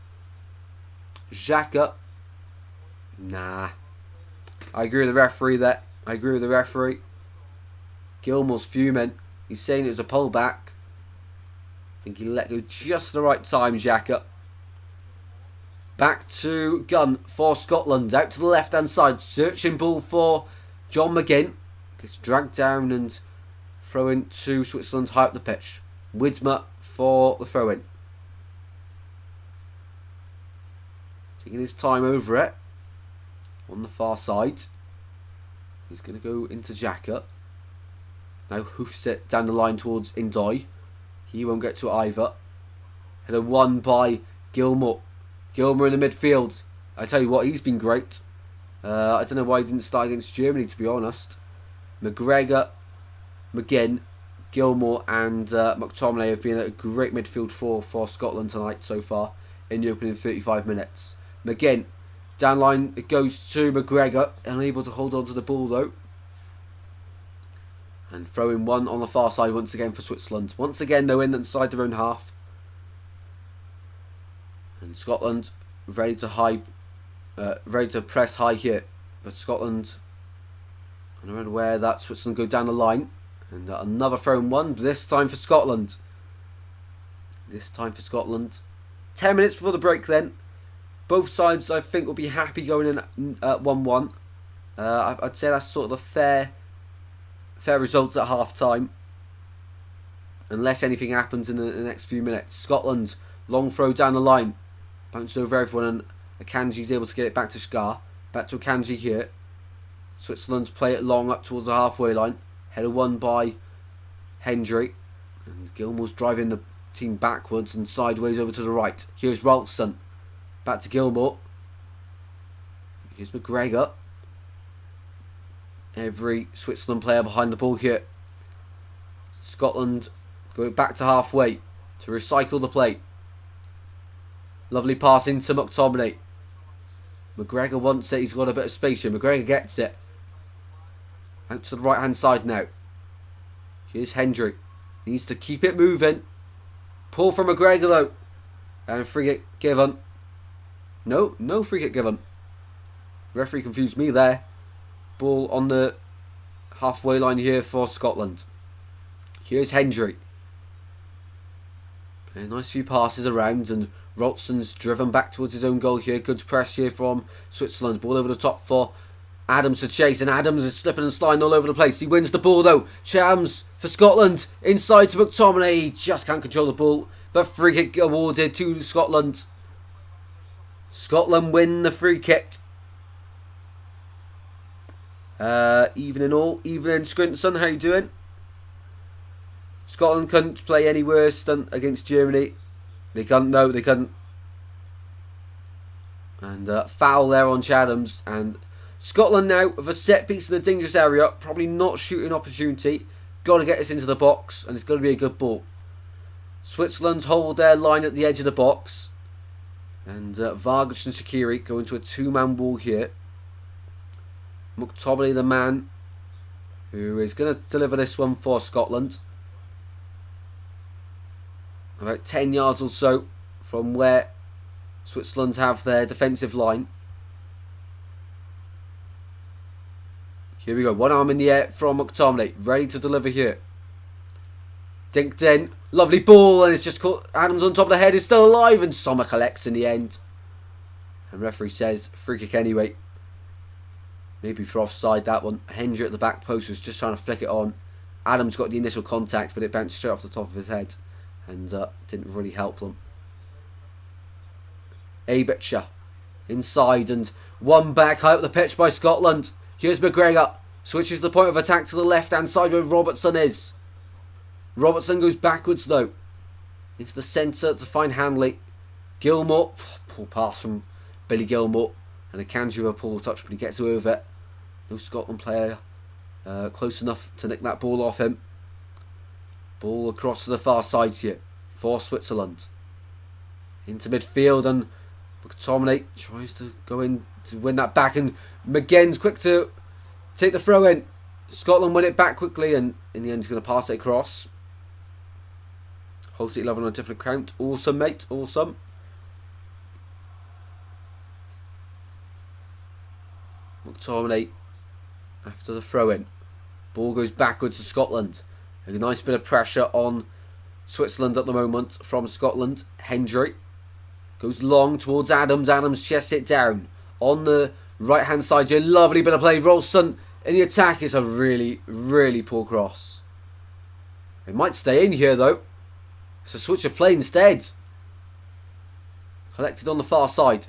Xhaka. Nah. I agree with the referee there. I agree with the referee. Gilmour's fuming. He's saying it was a pullback. I think he let go just the right time, Xhaka. Back to gun for Scotland. Out to the left-hand side. Searching ball for John McGinn. Gets dragged down and throw-in to Switzerland high up the pitch. Widmer for the throw-in. Taking his time over it. On the far side. He's going to go into Xhaka. Now hoofs it down the line towards Ndoye. He won't get to it either. Header won by Gilmour. Gilmour in the midfield. I tell you what, he's been great. I don't know why he didn't start against Germany, to be honest. McGregor, McGinn, Gilmour and McTominay have been a great midfield for Scotland tonight so far in the opening 35 minutes. McGinn, down line, it goes to McGregor. Unable to hold on to the ball though. And throwing one on the far side once again for Switzerland. Once again, they're inside their own half. And Scotland ready to press high here. But Scotland are unaware that Switzerland go down the line. And another thrown one, this time for Scotland. This time for Scotland. 10 minutes before the break then. Both sides, I think, will be happy going in at 1-1. I'd say that's sort of the fair results at half time, unless anything happens in the next few minutes. Scotland, long throw down the line, bounces over everyone, and Akanji's able to get it back to Scar. Back to Akanji here. Switzerland play it long up towards the halfway line. Header won by Hendry, and Gilmour's driving the team backwards and sideways over to the right. Here's Ralston, back to Gilmour. Here's McGregor. Every Switzerland player behind the ball here. Scotland going back to halfway to recycle the play. Lovely pass into McTominay. McGregor wants it. He's got a bit of space here. McGregor gets it. Out to the right hand side now. Here's Hendry. Needs to keep it moving. Pull from McGregor though. And free kick given. No free kick given. Referee confused me there. Ball on the halfway line here for Scotland. Here's Hendry. Okay, nice few passes around, and Ralston's driven back towards his own goal here. Good press here from Switzerland. Ball over the top for Adams to chase, and Adams is slipping and sliding all over the place. He wins the ball though. Shams for Scotland. Inside to McTominay. He just can't control the ball, but free kick awarded to Scotland. Scotland win the free kick. Evening Scrinton, how you doing? Scotland couldn't play any worse than against Germany. They couldn't. And foul there on Chadams. And Scotland now with a set piece in a dangerous area. Probably not shooting opportunity. Got to get this into the box, and it's going to be a good ball. Switzerland hold their line at the edge of the box. And Vargas and Shaqiri go into a two-man wall here. McTominay, the man who is going to deliver this one for Scotland. About 10 yards or so from where Switzerland have their defensive line. Here we go. One arm in the air from McTominay. Ready to deliver here. Dinked in. Lovely ball. And it's just caught. Adams on top of the head. Is still alive. And Sommer collects in the end. And referee says free kick anyway. Maybe for offside that one. Hendry at the back post was just trying to flick it on. Adams got the initial contact. But it bounced straight off the top of his head. And didn't really help them. Abitcher inside. And one back high up the pitch by Scotland. Here's McGregor. Switches the point of attack to the left-hand side where Robertson is. Robertson goes backwards though. Into the centre to find Hanley. Gilmore. Poor pass from Billy Gilmore. And a Kanji with a poor touch, but he gets away with it. No Scotland player close enough to nick that ball off him. Ball across to the far side here for Switzerland. Into midfield, and McTominay tries to go in to win that back, and McGinn's quick to take the throw in. Scotland win it back quickly, and in the end he's going to pass it across. Hull City 11 on a different count. Awesome, mate. Awesome. McTominay after the throw in. Ball goes backwards to Scotland. A nice bit of pressure on Switzerland at the moment from Scotland. Hendry goes long towards Adams. Adams chests it down on the right hand side here. Lovely bit of play. Rolston in the attack. It's a really, really poor cross. It might stay in here though. It's a switch of play instead. Collected on the far side.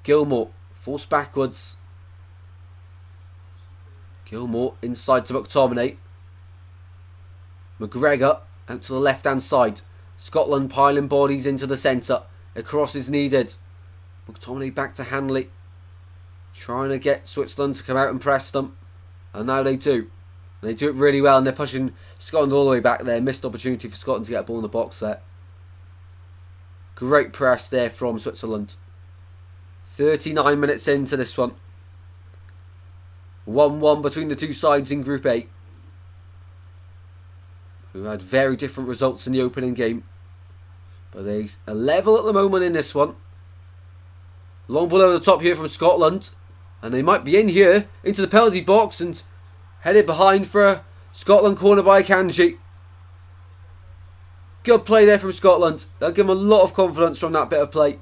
Gilmore forced backwards. Gilmore inside to McTominay. McGregor out to the left hand side. Scotland piling bodies into the centre. A cross is needed. McTominay back to Hanley. Trying to get Switzerland to come out and press them. And now they do. And they do it really well, and they're pushing Scotland all the way back there. Missed opportunity for Scotland to get a ball in the box there. Great press there from Switzerland. 39 minutes into this one. 1-1 between the two sides in Group A, who had very different results in the opening game. But they're a level at the moment in this one. Long ball over the top here from Scotland. And they might be in here into the penalty box and headed behind for a Scotland corner by Kanji. Good play there from Scotland. They'll give them a lot of confidence from that bit of play.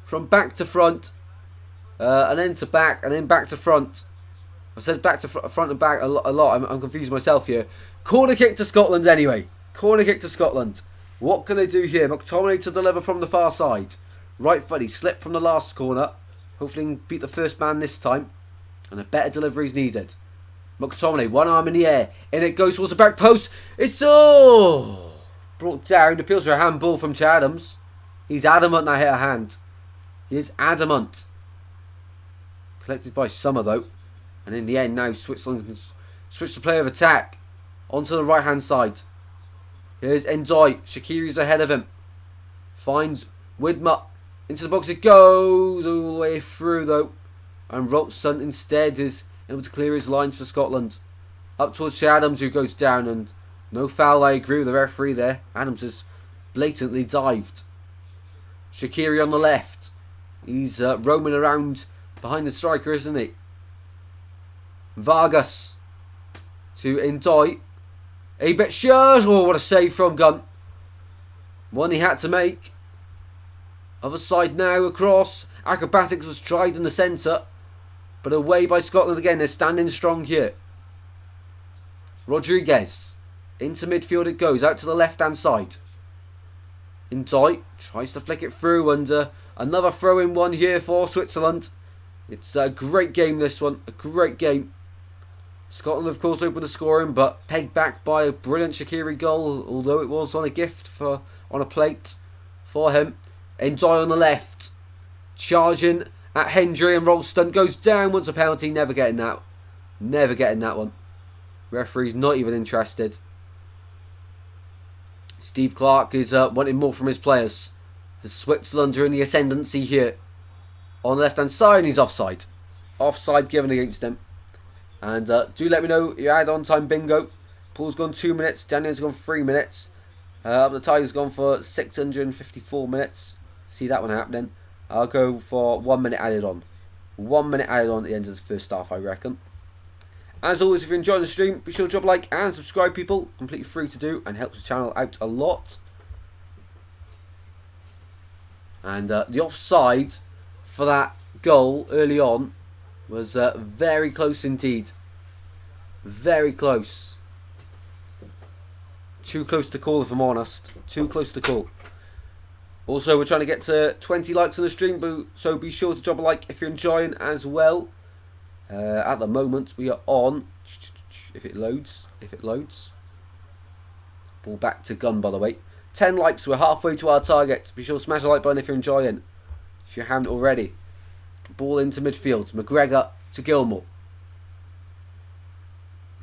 From back to front. And then to back. And then back to front. I said back to front and back a lot. I'm confused myself here. Corner kick to Scotland anyway. Corner kick to Scotland. What can they do here? McTominay to deliver from the far side. Right foot. He slipped from the last corner. Hopefully he can beat the first man this time. And a better delivery is needed. McTominay, one arm in the air. In it goes towards the back post. It's brought down. Appeals for a handball from Adams. He's adamant that hit a hand. He is adamant. Collected by Sommer though. And in the end now Switzerland can switch the play of attack onto the right hand side. Here's Endoy. Shaqiri's ahead of him. Finds Widmer. Into the box it goes. All the way through though. And Rolston instead is able to clear his lines for Scotland. Up towards Adams, who goes down, and no foul. I agree with the referee there. Adams has blatantly dived. Shaqiri on the left. He's roaming around behind the striker, isn't he? Vargas to Endoy. A bit sure. Oh, what a save from Gunn. One he had to make. Other side now across. Acrobatics was tried in the centre. But away by Scotland again. They're standing strong here. Rodriguez. Into midfield it goes. Out to the left hand side. Endoy tries to flick it through. And another throw in one here for Switzerland. It's a great game this one. A great game. Scotland of course opened the scoring, but pegged back by a brilliant Shaqiri goal. Although it was on a gift on a plate for him. Endoy on the left. Charging at Hendry, and Rolston goes down. Wants a penalty. Never getting that. Never getting that one. Referee's not even interested. Steve Clarke is wanting more from his players. Switzerland are in the ascendancy here. On the left hand side, he's offside. Offside given against him. And do let me know your add-on time bingo. Paul's gone 2 minutes. Daniel's gone 3 minutes. The Tiger's gone for 654 minutes. See that one happening. I'll go for 1 minute added on. 1 minute added on at the end of the first half, I reckon. As always, if you're enjoying the stream, be sure to drop a like and subscribe, people. Completely free to do and helps the channel out a lot. And the offside for that goal early on was very close indeed. Very close. Too close to call, if I'm honest. Too close to call. Also, we're trying to get to 20 likes on the stream, so be sure to drop a like if you're enjoying as well. At the moment, we are on, if it loads, ball back to Gun, by the way. 10 likes, we're halfway to our target. Be sure to smash the like button if you're enjoying, if you haven't already. Ball into midfield, McGregor to Gilmore.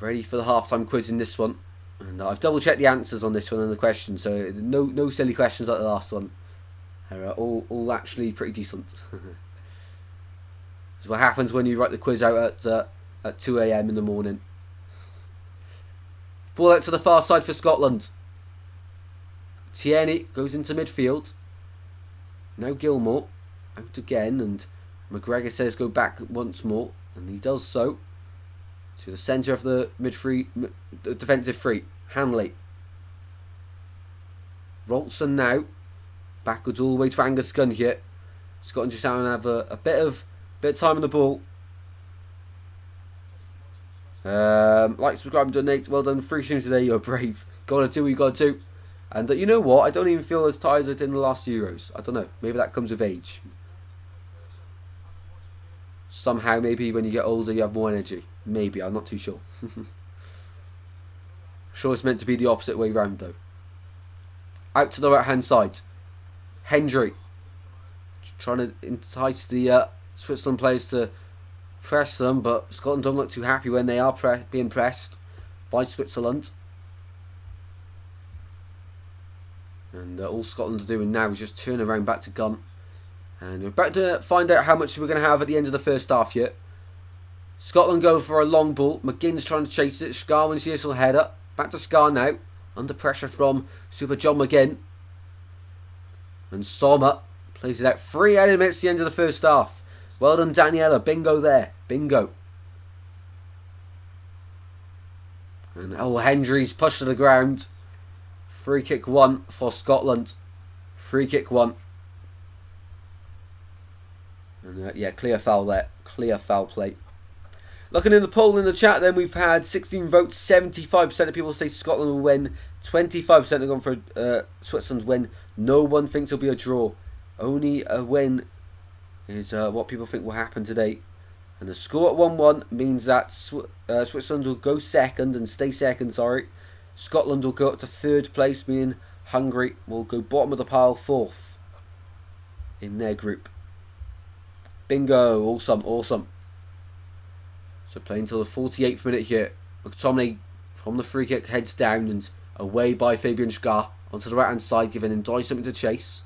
Ready for the halftime quiz in this one. And I've double checked the answers on this one and the questions, so no silly questions like the last one. They're all actually pretty decent. It's what happens when you write the quiz out at 2 AM in the morning. Ball out to the far side for Scotland. Tierney goes into midfield. Now Gilmore out again, and McGregor says go back once more, and he does so to the centre of the defensive free. Hanley. Rolson now backwards all the way to Angus Gunn here. Scotland just have a bit of time on the ball. Like, subscribe, donate. Well done. Free stream today. You're brave. Gotta do what you gotta do. And you know what? I don't even feel as tired as I did in the last Euros. I don't know. Maybe that comes with age. Somehow, maybe when you get older, you have more energy. Maybe. I'm not too sure. Sure, it's meant to be the opposite way round, though. Out to the right-hand side. Hendry. Trying to entice the Switzerland players to press them, but Scotland don't look too happy when they are being pressed by Switzerland. And all Scotland are doing now is just turn around back to Gunn. And we're about to find out how much we're going to have at the end of the first half here. Scotland go for a long ball. McGinn's trying to chase it. Scar wins the initial header. Back to Scar now. Under pressure from Super John McGinn. And Sommer plays it out. 3 added minutes at the end of the first half. Well done, Daniela. Bingo there. Bingo. And Hendry's pushed to the ground. Free kick 1 for Scotland. Free kick 1. And yeah, clear foul there. Clear foul play. Looking in the poll in the chat, then we've had 16 votes. 75% of people say Scotland will win. 25% have gone for Switzerland's win. No one thinks it'll be a draw. Only a win is what people think will happen today. And the score at 1-1 means that Switzerland will go second and stay second, sorry. Scotland will go up to third place, meaning Hungary will go bottom of the pile, fourth in their group. Bingo, awesome, awesome. So playing until the 48th minute here. McTominay from the free kick heads down and away by Fabian Scar onto the right hand side, giving him something to chase.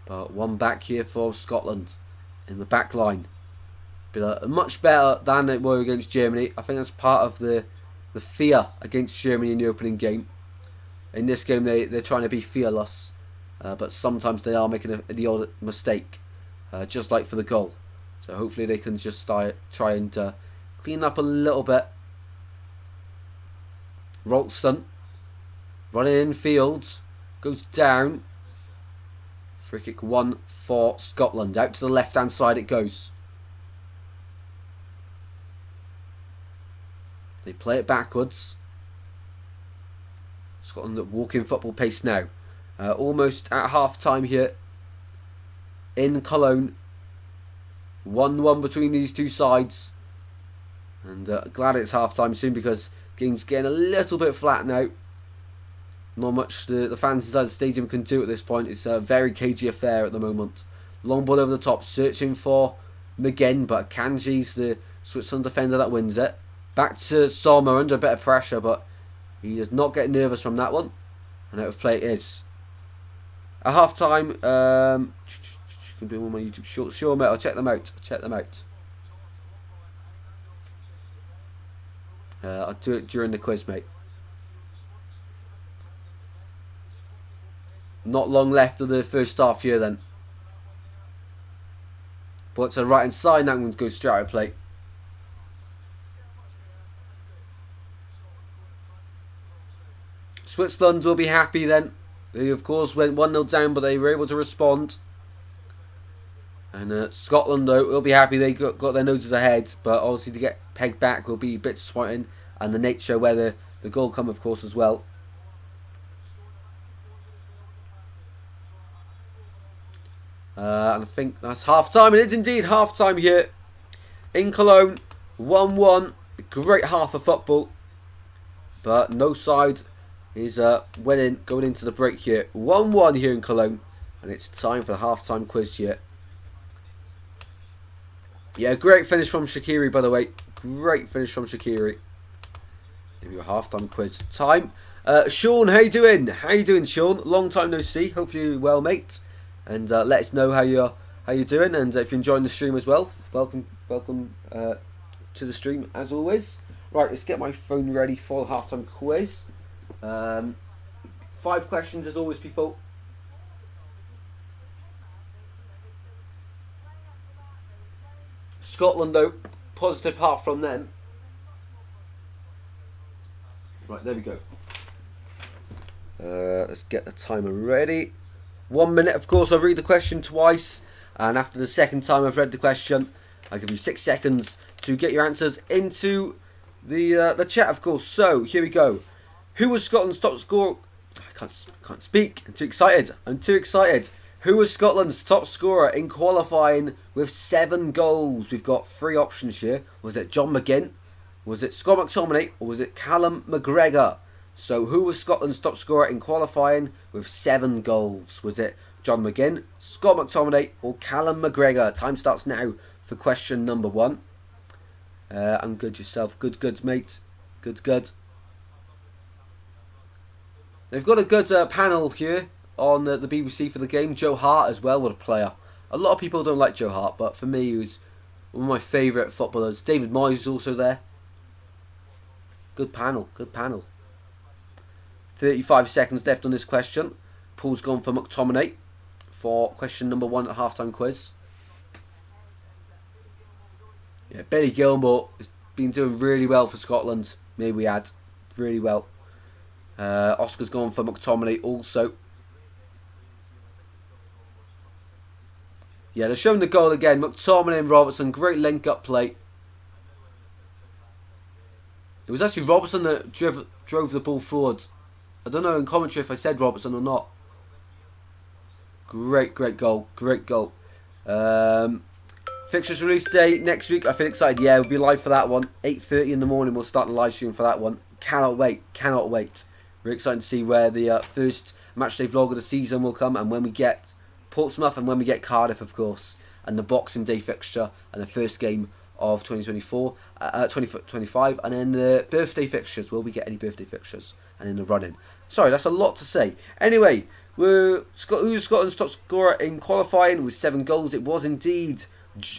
But one back here for Scotland in the back line. But much better than they were against Germany. I think that's part of the fear against Germany in the opening game. In this game they're trying to be fearless, but sometimes they are making the odd mistake, just like for the goal. So hopefully they can just try and clean up a little bit. Rolston running in fields, goes down. Free kick 1 for Scotland. Out to the left hand side it goes. They play it backwards. Scotland at walking football pace now. Almost at half time here in Cologne. 1-1 between these two sides. And glad it's half time soon because game's getting a little bit flat now. Not much the fans inside the stadium can do at this point. It's a very cagey affair at the moment. Long ball over the top, searching for McGinn, but Kanji's the Switzerland defender that wins it. Back to Sommer under a bit of pressure, but he does not get nervous from that one. And out of play it is. At half time, can be on my YouTube shorts. Sure, mate. I'll check them out. I'll do it during the quiz, mate. Not long left of the first half here, then. But to the right hand side, that one's going straight out of play. Switzerland will be happy then. They, of course, went 1-0 down, but they were able to respond. And Scotland, though, will be happy they got their noses ahead. But obviously, to get pegged back will be a bit disappointing. And the nature where the goal come, of course, as well. And I think that's half time. It is indeed half time here in Cologne. 1-1. Great half of football. But no side is winning going into the break here. 1-1 here in Cologne. And it's time for the half-time quiz here. Yeah, great finish from Shaqiri, by the way. Great finish from Shaqiri. Give you a half-time quiz time. Sean, how you doing? How you doing, Sean? Long time no see. Hope you're well, mate. And let us know how you're doing. And if you're enjoying the stream as well, welcome to the stream as always. Right, let's get my phone ready for the half-time quiz. 5 questions as always, people. Scotland, though, positive half from them. Right, there we go. Let's get the timer ready. 1 minute, of course. I'll read the question twice, and after the second time I've read the question, I'll give you 6 seconds to get your answers into the chat, of course. So here we go. Who was Scotland's top scorer? I can't speak. I'm too excited. Who was Scotland's top scorer in qualifying with 7 goals? We've got 3 options here. Was it John McGinn? Was it Scott McTominay? Or was it Callum McGregor? So who was Scotland's top scorer in qualifying with 7 goals? Was it John McGinn, Scott McTominay, or Callum McGregor? Time starts now for question number 1. I'm good yourself. Good, mate. Good. They've got a good panel here on the BBC for the game. Joe Hart as well, what a player. A lot of people don't like Joe Hart, but for me, he was one of my favourite footballers. David Moyes is also there. Good panel. 35 seconds left on this question. Paul's gone for McTominay for question number 1 at halftime quiz. Yeah, Billy Gilmour has been doing really well for Scotland. Maybe we had really well. Oscar's gone for McTominay also. Yeah, they're showing the goal again. McTominay and Robertson, great link-up play. It was actually Robertson that drove the ball forward. I don't know in commentary if I said Robertson or not. Great goal. Fixtures release day next week. I feel excited. Yeah, we'll be live for that one. 8:30 in the morning. We'll start the live stream for that one. Cannot wait. We're excited to see where the first matchday vlog of the season will come, and when we get Portsmouth and when we get Cardiff, of course, and the Boxing Day fixture and the first game of 2025, and then the birthday fixtures. Will we get any birthday fixtures? And in the running. Sorry, that's a lot to say. Anyway, who's Scotland's top scorer in qualifying with 7 goals? It was indeed.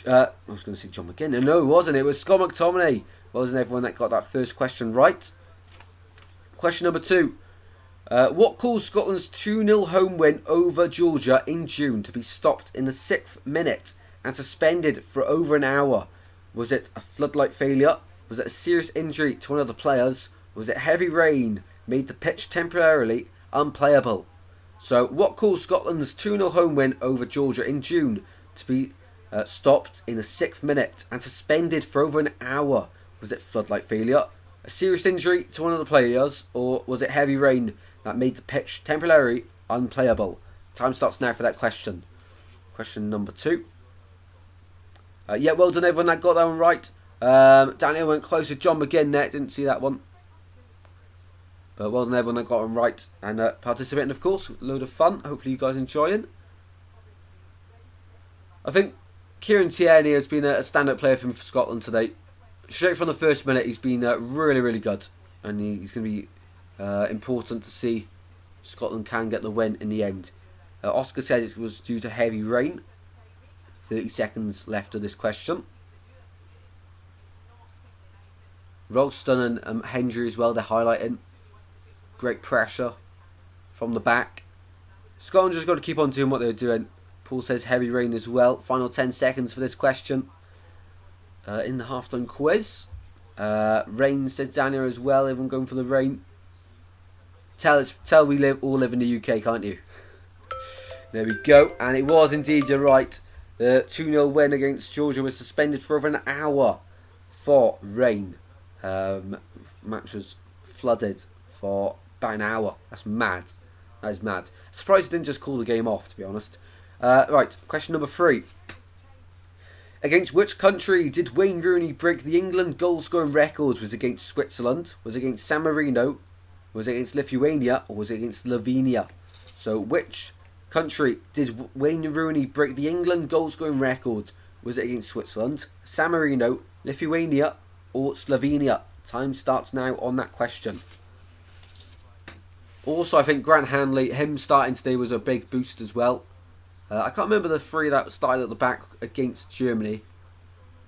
I was going to say John McGinn. No, it wasn't. It was Scott McTominay. Wasn't everyone that got that first question right? Question number 2. What caused Scotland's 2-0 home win over Georgia in June to be stopped in the 6th minute and suspended for over an hour? Was it a floodlight failure? Was it a serious injury to one of the players? Was it heavy rain made the pitch temporarily unplayable? So what caused Scotland's 2-0 home win over Georgia in June to be stopped in the 6th minute and suspended for over an hour? Was it floodlight failure, a serious injury to one of the players, or was it heavy rain that made the pitch temporarily unplayable? Time starts now for that question. Question number 2. Yeah, well done everyone that got that one right. Daniel went close to John McGinn there, didn't see that one. But well done everyone that got them right and participating, of course. A load of fun. Hopefully you guys enjoying. I think Kieran Tierney has been a stand-up player for Scotland today. Straight from the first minute, he's been really good. And he's going to be important to see Scotland can get the win in the end. Oscar says it was due to heavy rain. 30 seconds left of this question. Ralston and Hendry as well, they're highlighting. Great pressure from the back. Scotland just got to keep on doing what they're doing. Paul says heavy rain as well. Final 10 seconds for this question. In the halftime quiz. Rain, says Daniel as well. Everyone going for the rain. Tell we all live in the UK, can't you? There we go. And it was indeed, you're right. The 2-0 win against Georgia was suspended for over an hour for rain. Match was flooded for about an hour. That's mad. That is mad. Surprised they didn't just call the game off, to be honest. Right, question number 3. Against which country did Wayne Rooney break the England goal-scoring record? Was it against Switzerland? Was it against San Marino? Was it against Lithuania? Or was it against Slovenia? So, which country did Wayne Rooney break the England goal-scoring record? Was it against Switzerland, San Marino, Lithuania, or Slovenia? Time starts now on that question. Also, I think Grant Hanley, him starting today was a big boost as well. I can't remember the 3 that started at the back against Germany.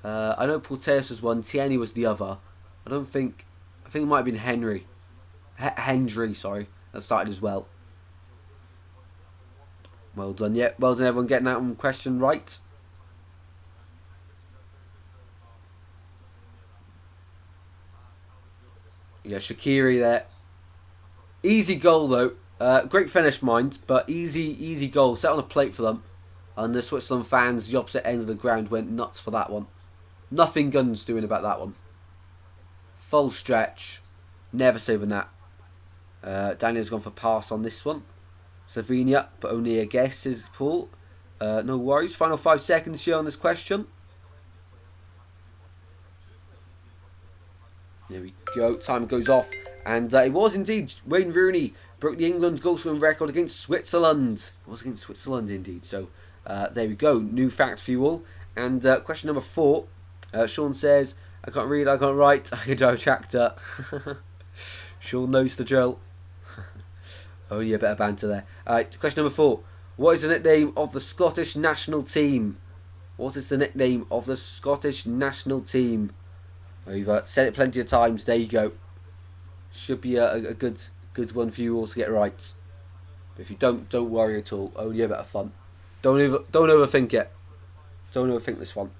I know Porteus was one, Tierney was the other. I think it might have been Hendry, sorry, that started as well. Well done, yeah. Well done, everyone getting that one question right. Yeah, Shaqiri there. Easy goal though. Great finish, mind, but easy goal. Set on a plate for them. And the Switzerland fans, the opposite end of the ground, went nuts for that one. Nothing Guns doing about that one. Full stretch. Never saving that. Daniel's gone for pass on this one. Slovenia, but only a guess, says Paul. No worries. Final 5 seconds here on this question. There we go. Time goes off. And it was indeed Wayne Rooney broke the England goal-scoring record against Switzerland. It was against Switzerland indeed. So there we go. New fact for you all. And question number 4. Sean says, I can't read, I can't write, I can drive a tractor. Sean knows the drill. Only a bit of banter there. Alright, question number 4. What is the nickname of the Scottish national team? What is the nickname of the Scottish national team? I've said it plenty of times. There you go. Should be a good one for you all to get right. But if you don't worry at all. Only a bit of fun. Don't overthink it. Don't overthink this one.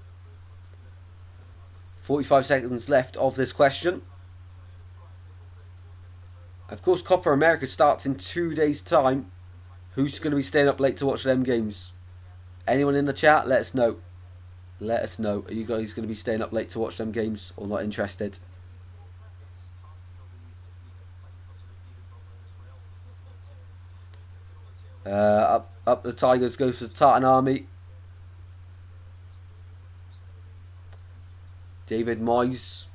45 seconds left of this question. Of course, Copa America starts in 2 days' time. Who's going to be staying up late to watch them games? Anyone in the chat? Let us know. Let us know. Are you guys going to be staying up late to watch them games or not interested? Up the Tigers goes to the Tartan Army. David Moyes.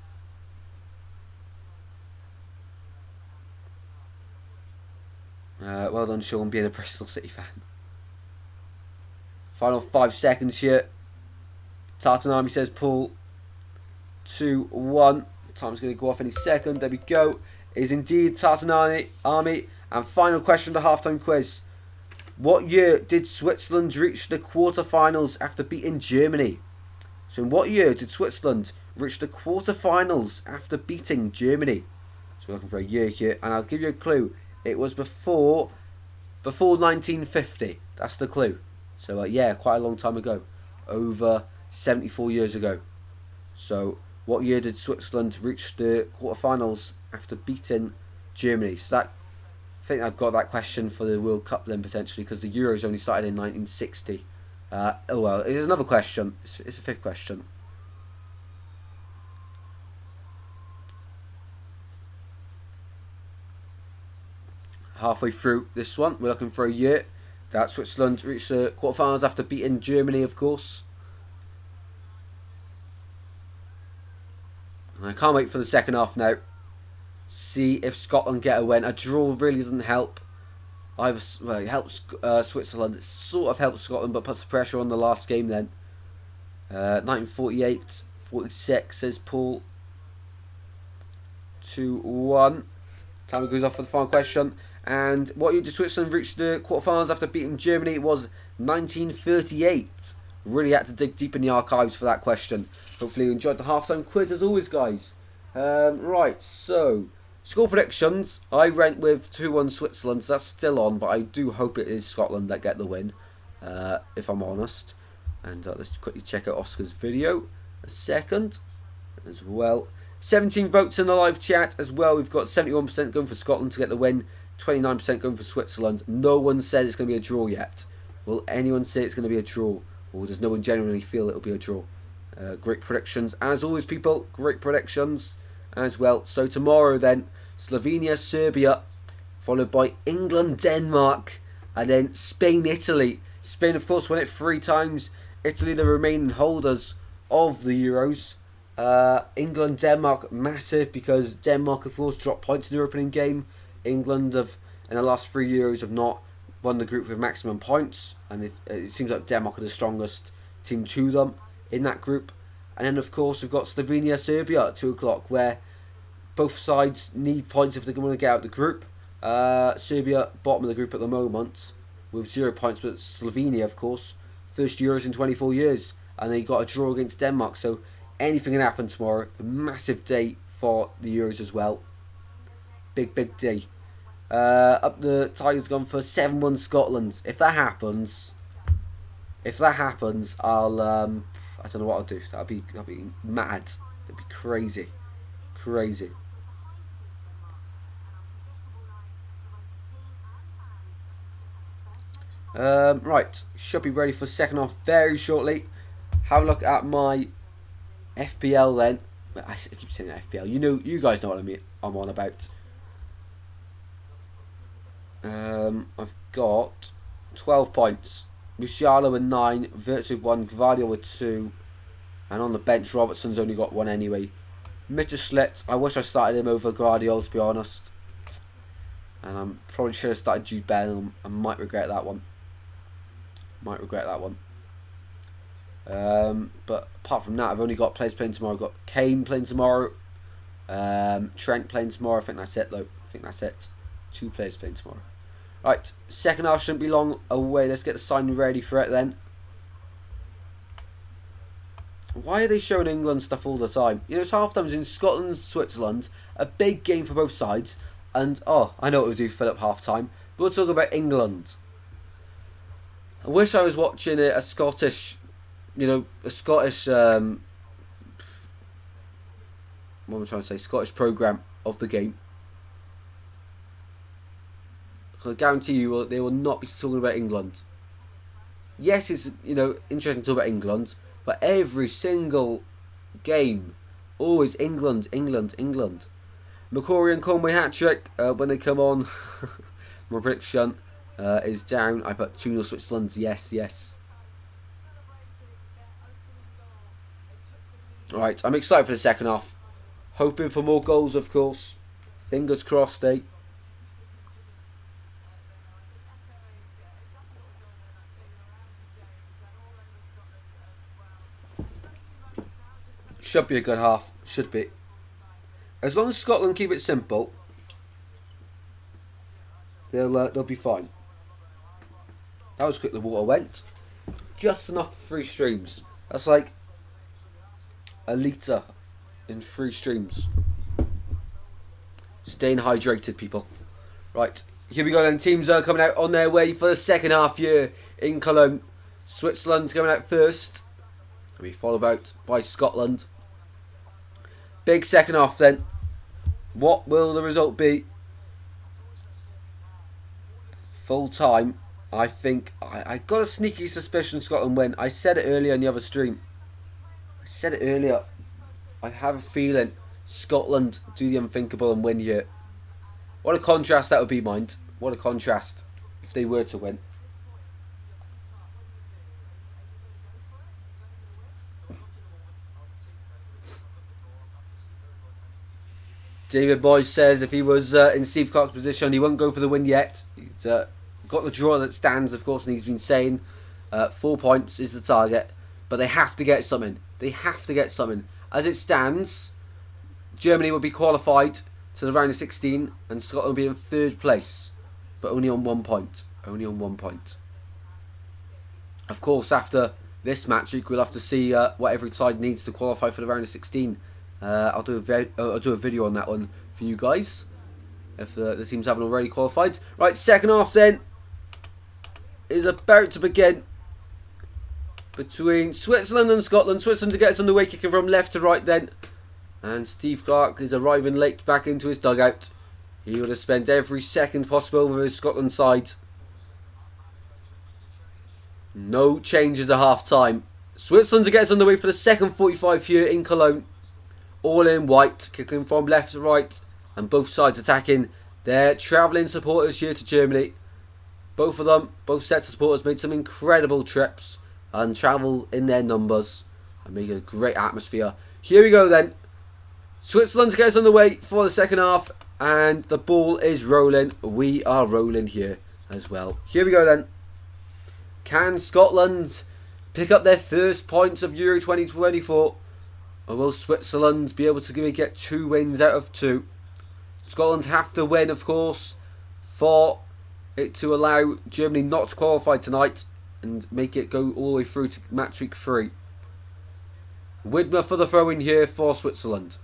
Well done, Sean, being a Bristol City fan. Final 5 seconds here. Tartan Army, says Paul. 2, 1. Time's going to go off any second. There we go. It is indeed Tartan Army. And final question of the halftime quiz. What year did Switzerland reach the quarterfinals after beating Germany? So in what year did Switzerland reach the quarterfinals after beating Germany? So we're looking for a year here. And I'll give you a clue. It was before 1950. That's the clue. So yeah, quite a long time ago. Over 74 years ago. So what year did Switzerland reach the quarterfinals after beating Germany? So that, I think I've got that question for the World Cup then potentially, because the Euros only started in 1960. Oh well, here's another question. It's a 5th question. Halfway through this one, we're looking for a year that Switzerland reached the quarterfinals after beating Germany, of course. I can't wait for the second half now. See if Scotland get a win. A draw really doesn't help. It helps Switzerland. It sort of helps Scotland, but puts the pressure on the last game then. 1948, 46, says Paul. 2, 1. Time goes off for the final question. And what year did Switzerland reach the quarterfinals after beating Germany? It was 1938. Really had to dig deep in the archives for that question. Hopefully you enjoyed the halftime quiz as always, guys. Right, so score predictions. I went with 2-1 Switzerland, so that's still on, but I do hope it is Scotland that get the win, if I'm honest. And let's quickly check out Oscar's video a second as well. 17 votes in the live chat as well. We've got 71% going for Scotland to get the win, 29% going for Switzerland. No one said it's going to be a draw yet. Will anyone say it's going to be a draw? Or does no one genuinely feel it'll be a draw? Great predictions. As always, people, great predictions as well. So tomorrow then, Slovenia, Serbia, followed by England, Denmark, and then Spain, Italy. Spain, of course, won it 3 times. Italy, the remaining holders of the Euros. England, Denmark, massive, because Denmark, of course, dropped points in the opening game. England have, in the last 3 Euros, have not won the group with maximum points, and it seems like Denmark are the strongest team to them in that group. And then, of course, we've got Slovenia, Serbia at 2 o'clock, where both sides need points if they want to get out of the group. Serbia, bottom of the group at the moment, with 0 points, but Slovenia, of course, first Euros in 24 years, and they got a draw against Denmark, so anything can happen tomorrow. A massive day for the Euros as well. Big day. Up the Tigers gone for 7-1 Scotland. If that happens, I'll I don't know what I'll do. That'll be mad. It'll be crazy. Right, should be ready for second half very shortly. Have a look at my FPL then. I keep saying FPL. You guys know what I'm on about. I've got 12 points. Musiala with 9, Virtue with 1, Gvardiol with 2, and on the bench Robertson's only got 1 anyway. Mitterschlitt, I wish I started him over Gvardiol, to be honest. And I probably should have started Jude Bellingham. I might regret that one. But apart from that, I've only got players playing tomorrow. I've got Kane playing tomorrow, Trent playing tomorrow. I think that's it though. 2 players playing tomorrow. Right, second half shouldn't be long away. Let's get the sign ready for it then. Why are they showing England stuff all the time? You know, it's half times in Scotland, Switzerland. A big game for both sides. And, oh, I know what we'll do, fill up half time. But we'll talk about England. I wish I was watching a Scottish, what am I trying to say? Scottish programme of the game. I guarantee you they will not be talking about England. Yes, it's interesting to talk about England, but every single game, always England. McCory and Conway hat-trick when they come on. My prediction is down. I put 2-0 Switzerland. Yes. Alright, I'm excited for the second half. Hoping for more goals, of course. Fingers crossed, eh? Should be a good half. Should be. As long as Scotland keep it simple, they'll be fine. That was quick. The water went. Just enough for 3 streams. That's like a litre in 3 streams. Staying hydrated, people. Right, here we go then. Teams are coming out on their way for the second half here in Cologne. Switzerland's coming out first. Will be followed out by Scotland. Big second half then. What will the result be? Full time. I think I got a sneaky suspicion Scotland win. I said it earlier in the other stream. I have a feeling Scotland do the unthinkable and win here. What a contrast that would be, mind. What a contrast if they were to win. David Boyce says if he was in Steve Clark's position, he won't go for the win yet. He's got the draw that stands, of course, and he's been saying 4 points is the target. But they have to get something. As it stands, Germany will be qualified to the round of 16, and Scotland will be in 3rd place. but only on 1 point. Only on 1 point. Of course, after this match, we'll have to see what every side needs to qualify for the round of 16. I'll do a video on that one for you guys, if the teams haven't already qualified. Right, second half then is about to begin between Switzerland and Scotland. Switzerland to get us underway, kicking from left to right then. And Steve Clarke is arriving late back into his dugout. He would have spent every second possible with his Scotland side. No changes at half time. Switzerland to get us underway for the second 45 here in Cologne. All in white, kicking from left to right. And both sides attacking their travelling supporters here to Germany. Both of them, both sets of supporters made some incredible trips and travel in their numbers and make a great atmosphere. Here we go then. Switzerland to get us underway for the second half. And the ball is rolling. We are rolling here as well. Here we go then. Can Scotland pick up their first points of Euro 2024? Or will Switzerland be able to get 2 wins out of 2? Scotland have to win, of course, for it to allow Germany not to qualify tonight and make it go all the way through to match week 3. Widmer for the throw-in here for Switzerland.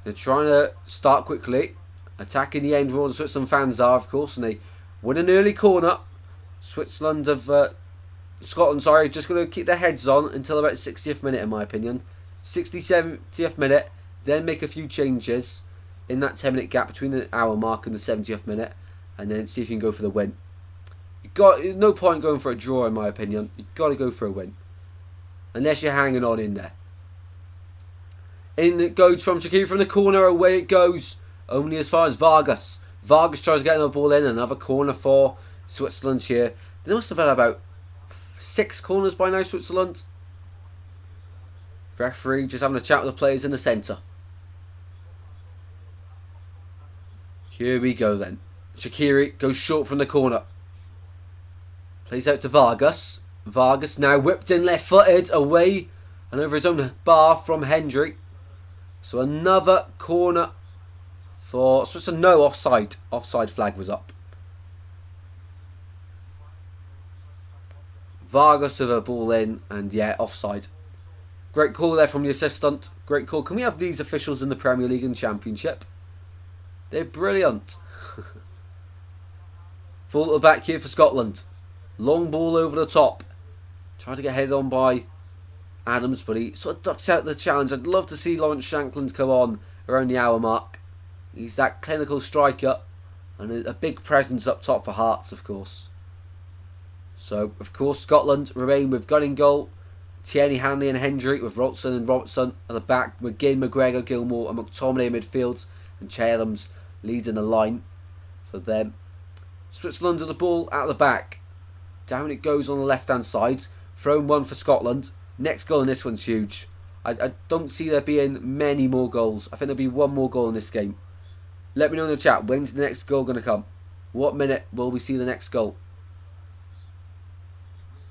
They're trying to start quickly, attacking the end where all the Switzerland fans are, of course, and they win an early corner. Scotland, sorry, just going to keep their heads on until about 60th minute, in my opinion. 60th, 70th minute, then make a few changes in that 10-minute gap between the hour mark and the 70th minute, and then see if you can go for the win. There's no point going for a draw, in my opinion. You've got to go for a win, unless you're hanging on in there. In it goes from Shaqiri from the corner, away it goes, only as far as Vargas. Vargas tries to get another ball in, another corner for Switzerland here. They must have had about 6 corners by now, Switzerland. Referee just having a chat with the players in the centre. Here we go then. Shaqiri goes short from the corner. Plays out to Vargas. Vargas now whipped in left-footed, away and over his own bar from Hendry. So another corner for Switzerland. No, offside. Offside flag was up. Vargas with a ball in, and yeah, offside. Great call there from the assistant. Great call. Can we have these officials in the Premier League and Championship? They're brilliant. Ball at the back here for Scotland. Long ball over the top. Trying to get headed on by Adams, but he sort of ducks out the challenge. I'd love to see Lawrence Shankland come on around the hour mark. He's that clinical striker and a big presence up top for Hearts, of course. So, of course, Scotland remain with Gunn in goal, Tierney, Hanley and Hendry, with Robertson and Robertson at the back, McGinn, McGregor, Gilmore and McTominay in midfield, and Che Adams leading the line for them. Switzerland with the ball at the back. Down it goes on the left-hand side. Thrown one for Scotland. Next goal in this one's huge. I don't see there being many more goals. I think there'll be one more goal in this game. Let me know in the chat, when's the next goal going to come? What minute will we see the next goal?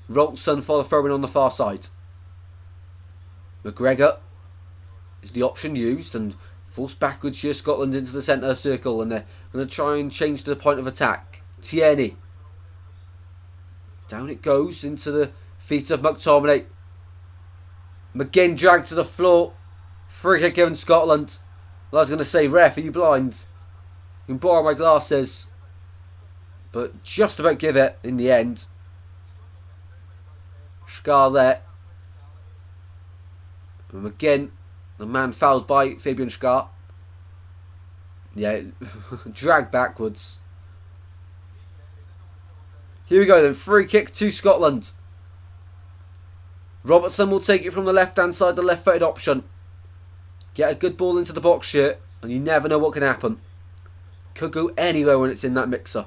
Robertson for the throw-in on the far side. McGregor is the option used and forced backwards here. Scotland into the centre circle, and they're going to try and change to the point of attack. Tierney. Down it goes into the feet of McTominay. McGinn dragged to the floor. Free kick given Scotland. Well, I was going to say, ref, are you blind? You can borrow my glasses. But just about give it in the end. Scar there. And McGinn, the man fouled by Fabian Scar. Yeah, dragged backwards. Here we go then, free kick to Scotland. Robertson will take it from the left-hand side, the left-footed option. Get a good ball into the box here, and you never know what can happen. Could go anywhere when it's in that mixer.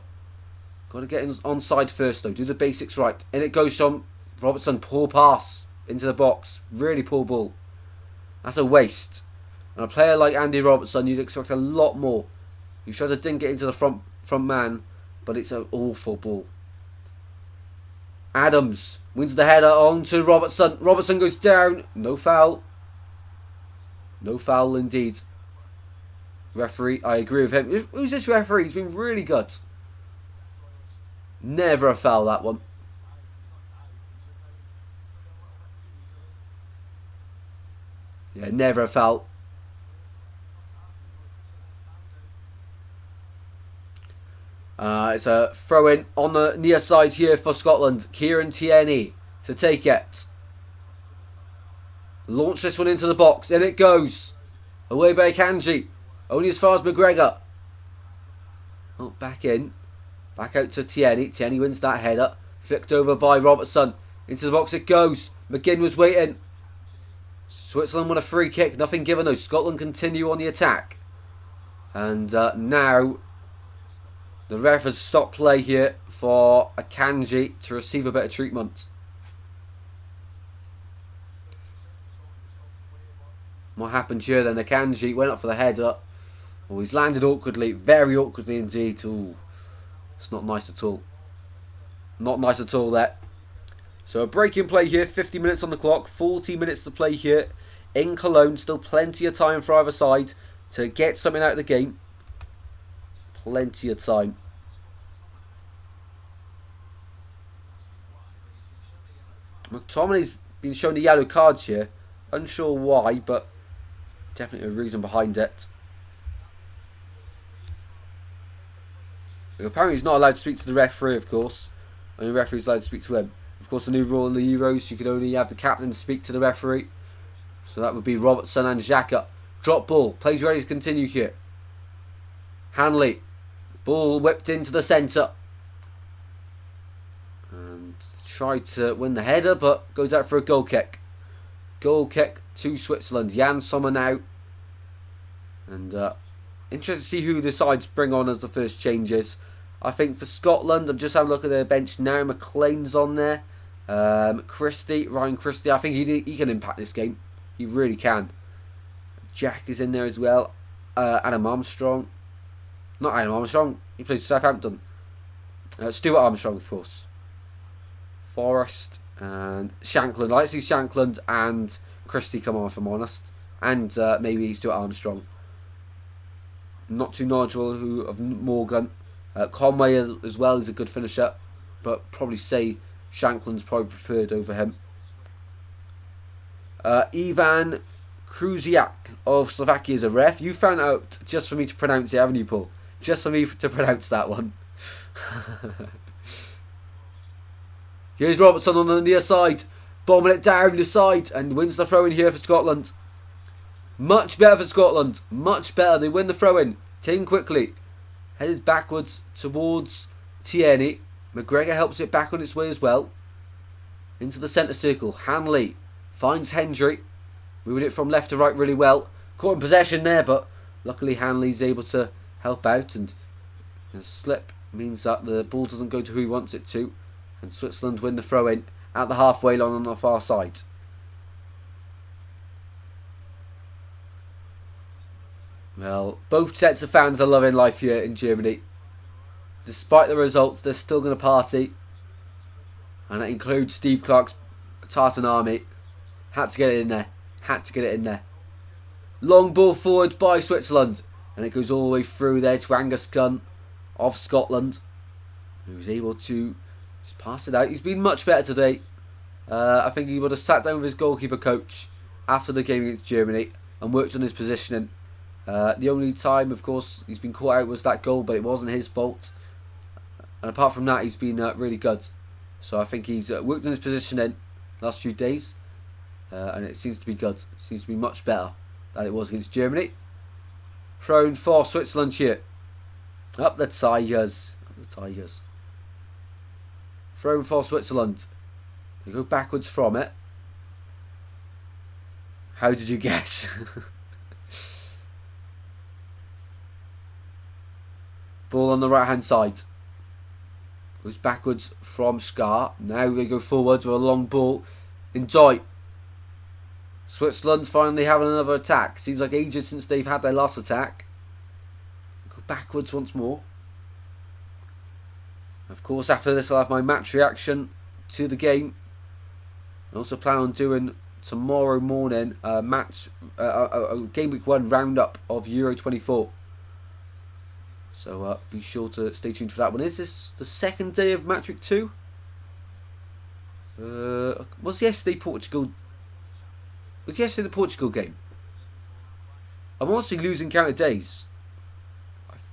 Got to get onside first though, do the basics right. In it goes from Robertson, poor pass into the box. Really poor ball. That's a waste. And a player like Andy Robertson, you'd expect a lot more. He tried to dink it into the front man, but it's an awful ball. Adams wins the header on to Robertson. Robertson goes down. No foul. No foul indeed. Referee, I agree with him. Who's this referee? He's been really good. Never a foul, that one. Yeah, never a foul. It's a throw-in on the near side here for Scotland. Kieran Tierney to take it. Launch this one into the box. In it goes. Away by Kanji. Only as far as McGregor. Oh, back in. Back out to Tierney. Tierney wins that header. Flicked over by Robertson. Into the box it goes. McGinn was waiting. Switzerland won a free kick. Nothing given though. Scotland continue on the attack. And now the ref has stopped play here for Akanji to receive a bit of treatment. What happened here then? Akanji went up for the header. Oh, he's landed awkwardly. Very awkwardly indeed. Ooh, it's not nice at all. Not nice at all there. So a break in play here. 50 minutes on the clock. 40 minutes to play here in Cologne. Still plenty of time for either side to get something out of the game. Plenty of time. McTominay's been shown the yellow cards here. Unsure why, but definitely a reason behind it. Apparently he's not allowed to speak to the referee, of course. Only the referee's allowed to speak to him. Of course, the new rule in the Euros, you can only have the captain speak to the referee. So that would be Robertson and Xhaka. Drop ball. Plays ready to continue here. Hanley. Ball whipped into the centre. And tried to win the header, but goes out for a goal kick. Goal kick to Switzerland. Jan Sommer now. And interested to see who the sides bring on as the first changes. I think for Scotland, I'm just having a look at their bench now. McLean's on there. Ryan Christie. I think he can impact this game. He really can. Jack is in there as well. Adam Armstrong. Not Adam Armstrong. He plays for Southampton. Stuart Armstrong, of course. Forrest and Shankland. I'd like to see Shankland and Christie come on, if I'm honest. And maybe Stuart Armstrong. Not too knowledgeable of Morgan. Conway as well is a good finisher. But probably say Shankland's probably preferred over him. Ivan Kruziak of Slovakia is a ref. You found out just for me to pronounce it, haven't you, Paul? Just for me to pronounce that one. Here's Robertson on the near side. Bombing it down the side and wins the throw-in here for Scotland. Much better for Scotland. Much better. They win the throw-in. Taken quickly. Headed backwards towards Tierney. McGregor helps it back on its way as well. Into the centre circle. Hanley finds Hendry. Moving it from left to right really well. Caught in possession there, but luckily Hanley's able to help out. And a slip means that the ball doesn't go to who he wants it to. And Switzerland win the throw-in at the halfway line on the far side. Well, both sets of fans are loving life here in Germany. Despite the results, they're still going to party. And that includes Steve Clark's Tartan Army. Had to get it in there. Had to get it in there. Long ball forward by Switzerland. And it goes all the way through there to Angus Gunn of Scotland. Who's able to just pass it out. He's been much better today. I think he would have sat down with his goalkeeper coach after the game against Germany and worked on his positioning. The only time, of course, he's been caught out was that goal, but it wasn't his fault. And apart from that, he's been really good. So I think he's worked on his positioning last few days. And it seems to be good. It seems to be much better than it was against Germany. Thrown for Switzerland here. Up the Tigers. Up the Tigers. Thrown for Switzerland. They go backwards from it. How did you guess? Ball on the right hand side. Goes backwards from Scar. Now they go forwards with a long ball. Enjoy. Switzerland's finally having another attack. Seems like ages since they've had their last attack. Go backwards once more. Of course, after this I'll have my match reaction to the game. I also plan on doing tomorrow morning a Game Week 1 roundup of Euro 24. So be sure to stay tuned for that one. Is this the second day of Match Week 2? Was yesterday Portugal? Was yesterday the Portugal game? I'm honestly losing count of days.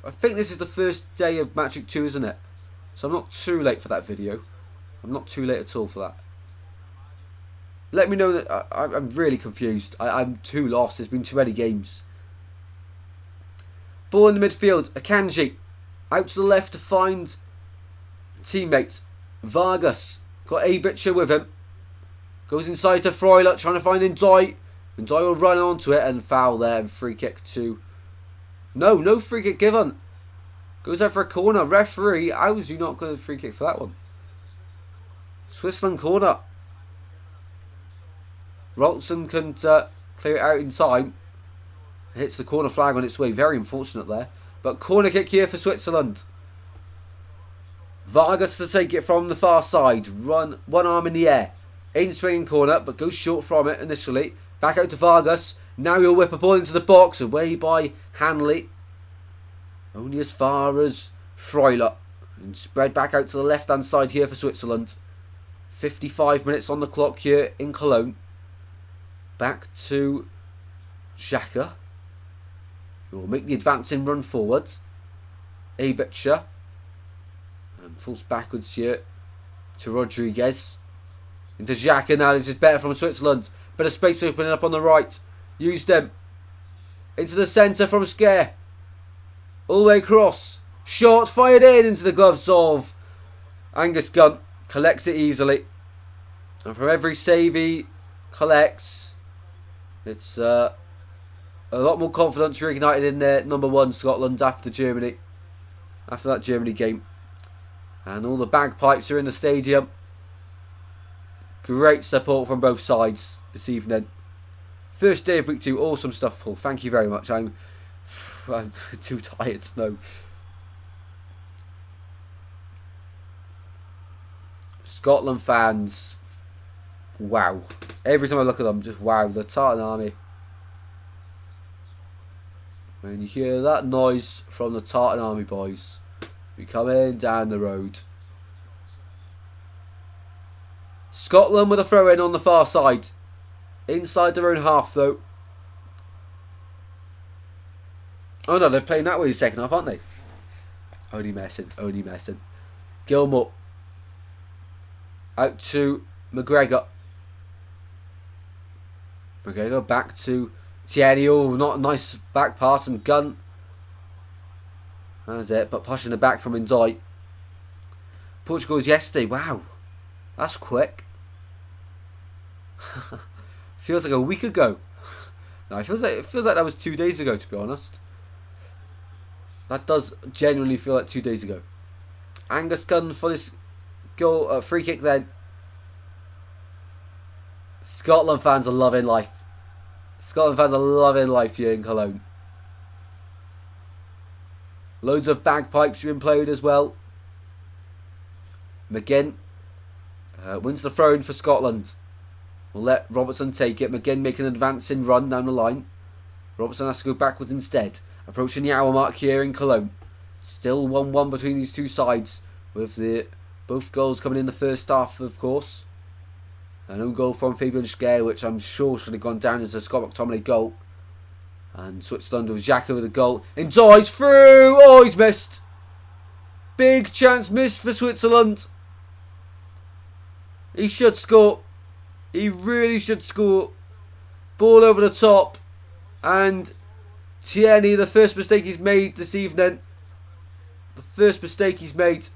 I think this is the first day of Match Week 2, isn't it? So I'm not too late for that video. I'm not too late at all for that. Let me know that I'm really confused. I'm too lost. There's been too many games. Ball in the midfield. Akanji out to the left to find teammate Vargas. Got Abitcher with him. Goes inside to Froilert, trying to find Ndoi. Ndoi will run onto it and foul there, and free kick to... No free kick given. Goes out for a corner. Referee, how was you not going to free kick for that one? Switzerland corner. Rolson couldn't clear it out in time. It hits the corner flag on its way. Very unfortunate there. But corner kick here for Switzerland. Vargas to take it from the far side. Run one arm in the air. In swinging corner, but goes short from it initially. Back out to Vargas. Now he'll whip a ball into the box. Away by Hanley. Only as far as Freuler. And spread back out to the left hand side here for Switzerland. 55 minutes on the clock here in Cologne. Back to Xhaka, who will make the advancing run forwards. Abitcher. And falls backwards here to Rodriguez. Into Xhaka now. This is better from Switzerland. Bit of space opening up on the right. Use them. Into the centre from Scare. All the way across. Shot fired in into the gloves of Angus Gunn. Collects it easily. And from every save he collects, it's a lot more confidence reignited in their number one Scotland after Germany. After that Germany game. And all the bagpipes are in the stadium. Great support from both sides this evening. First day of week 2. Awesome stuff, Paul. Thank you very much. I'm too tired to know. Scotland fans. Wow. Every time I look at them, just wow. The Tartan Army. When you hear that noise from the Tartan Army boys, we come in down the road. Scotland with a throw in on the far side. Inside their own half though. Oh no, they're playing that way in the second half, aren't they? Only messing. Gilmore. Out to McGregor. McGregor back to Thierry. Oh, not a nice back pass and Gunn. That's it, but pushing it back from Ndoi. Portugal's yesterday. Wow. That's quick. Feels like a week ago. No, it feels like that was 2 days ago, to be honest. That does genuinely feel like 2 days ago. Angus Gunn for this goal, free kick then. Scotland fans are loving life. Scotland fans are loving life here in Cologne. Loads of bagpipes being played as well. McGinn wins the throw in for Scotland. We'll let Robertson take it. McGinn making an advancing run down the line. Robertson has to go backwards instead. Approaching the hour mark here in Cologne. Still 1-1 between these two sides. With both goals coming in the first half, of course. An own goal from Fabian Scare, which I'm sure should have gone down as a Scott McTominay goal. And Switzerland with Xhaka with a goal. Ndoi through! Oh, he's missed. Big chance missed for Switzerland. He should score. He really should score. Ball over the top. And Tierney, the first mistake he's made this evening. The first mistake he's made.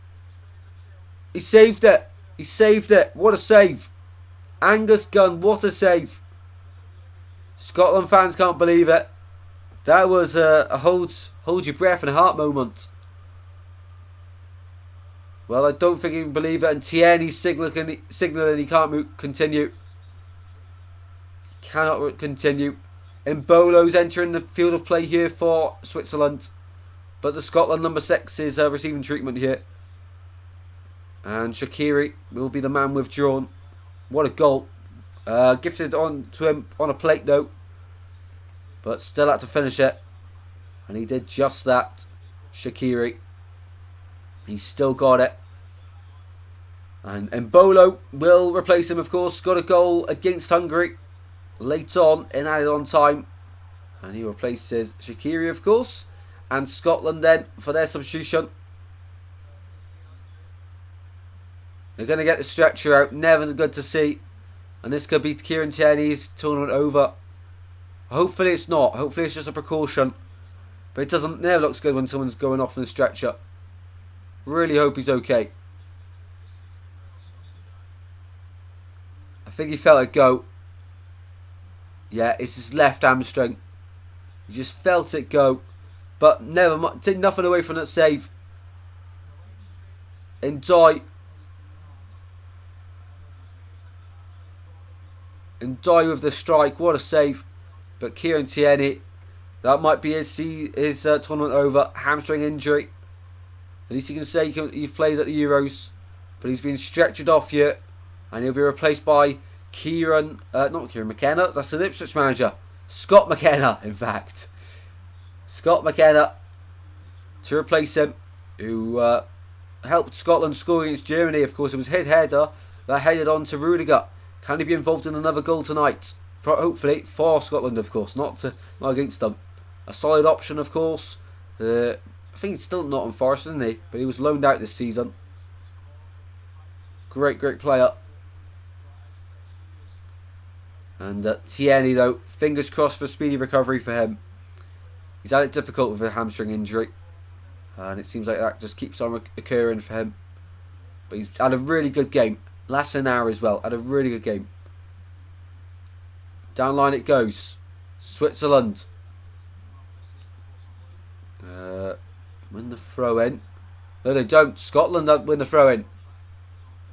He saved it. He saved it. What a save. Angus Gunn, what a save. Scotland fans can't believe it. That was a hold your breath and a heart moment. Well, I don't think he can believe it. And Tierney's signalling he can't continue. He cannot continue. Mbolo's entering the field of play here for Switzerland. But the Scotland number 6 is receiving treatment here. And Shaqiri will be the man withdrawn. What a goal. Gifted on to him on a plate though. But still had to finish it. And he did just that. Shaqiri. He's still got it. And Mbolo will replace him, of course. Got a goal against Hungary late on in added on time. And he replaces Shaqiri, of course. And Scotland then for their substitution. They're going to get the stretcher out. Never good to see. And this could be Kieran Tierney's tournament over. Hopefully it's not. Hopefully it's just a precaution. But it never looks good when someone's going off in the stretcher. Really hope he's okay. I think he felt it go. Yeah, it's his left hamstring. He just felt it go. But never mind. Take nothing away from that save. Enjoy. With the strike. What a save. But Kieran Tierney, that might be his tournament over. Hamstring injury. At least you can say he's played at the Euros. But he's been stretchered off here. And he'll be replaced by not Kieran McKenna. That's the Ipswich manager. Scott McKenna, in fact. Scott McKenna to replace him. Who helped Scotland score against Germany. Of course, it was his header that headed on to Rudiger. Can he be involved in another goal tonight? Hopefully for Scotland, of course, not against them. A solid option, of course. I think he's still not on Forest, isn't he? But he was loaned out this season. Great player. And Tierney, though, fingers crossed for a speedy recovery for him. He's had it difficult with a hamstring injury. And it seems like that just keeps on occurring for him. But he's had a really good game. Lasted an hour as well. Had a really good game. Down line it goes. Switzerland. Win the throw in. No, they don't. Scotland don't win the throw in.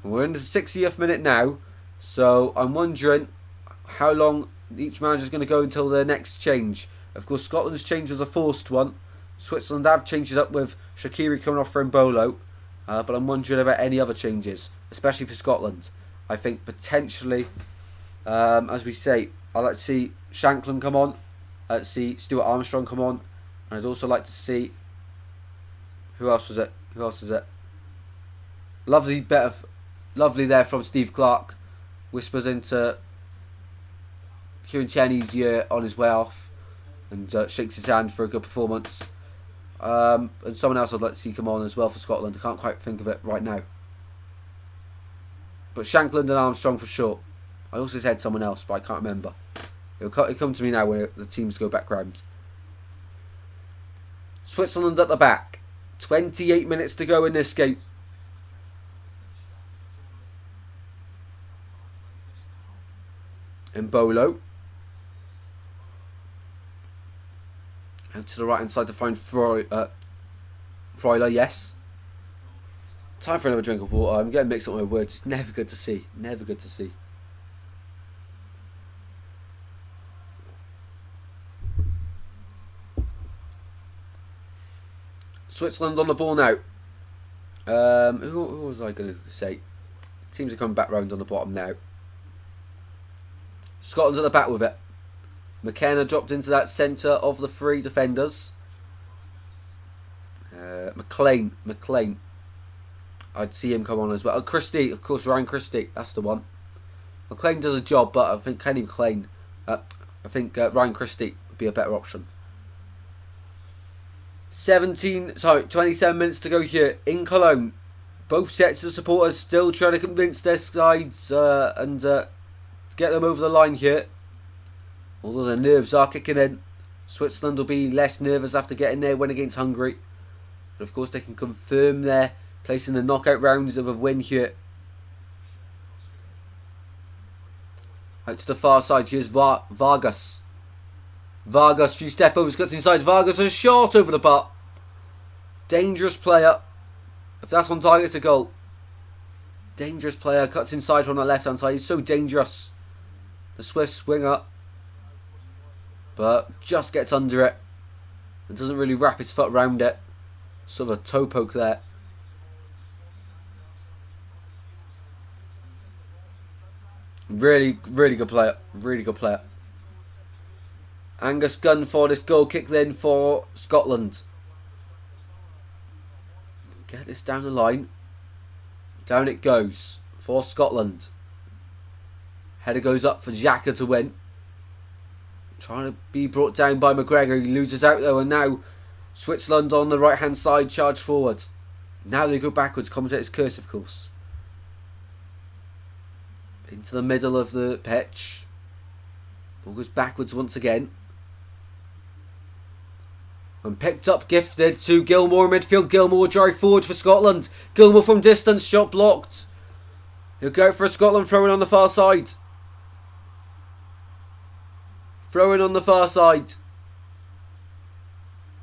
We're in the 60th minute now. So I'm wondering how long each manager's going to go until their next change. Of course, Scotland's change was a forced one. Switzerland have changed it up with Shaqiri coming off for Mbolo. But I'm wondering about any other changes, especially for Scotland. I think potentially, as we say, I'd like to see Shankland come on. I'd like to see Stuart Armstrong come on. And I'd also like to see... Who else was it? Lovely there from Steve Clark. Whispers into Kieran Tierney's year on his way off. And shakes his hand for a good performance. And someone else I'd like to see come on as well for Scotland. I can't quite think of it right now. But Shankland and Armstrong for sure. I also said someone else, but I can't remember. It'll come to me now when the teams go back round. Switzerland at the back. 28 minutes to go in this game. Mbolo. Out to the right hand side to find Freuler, yes. Time for another drink of water. I'm getting mixed up with my words. It's never good to see. Never good to see. Switzerland on the ball now. Who was I going to say? Teams are coming back round on the bottom now. Scotland's at the back with it. McKenna dropped into that centre of the three defenders. McLean. I'd see him come on as well. Christie, of course, Ryan Christie. That's the one. McLean does a job, but I think Kenny McLean. Ryan Christie would be a better option. 27 minutes to go here in Cologne. Both sets of supporters still trying to convince their sides and get them over the line here. Although the nerves are kicking in. Switzerland will be less nervous after getting their win against Hungary. But of course they can confirm their place in the knockout rounds of a win here. Out to the far side, here's Vargas. Vargas, few step overs, cuts inside. Vargas, a shot over the bar. Dangerous player. If that's on target, it's a goal. Dangerous player, cuts inside from the left hand side. He's so dangerous. The Swiss winger. But just gets under it. And doesn't really wrap his foot around it. Sort of a toe poke there. Really good player. Really good player. Angus Gunn for this goal kick then for Scotland. Get this down the line. Down it goes for Scotland. Header goes up for Xhaka to win. Trying to be brought down by McGregor. He loses out though, and now Switzerland on the right hand side charge forward. Now they go backwards. Commentator's curse, of course. Into the middle of the pitch. Ball goes backwards once again. And picked up, gifted to Gilmour midfield. Gilmour drive forward for Scotland. Gilmour from distance, shot blocked. He'll go for a Scotland throw-in on the far side. Throw-in on the far side.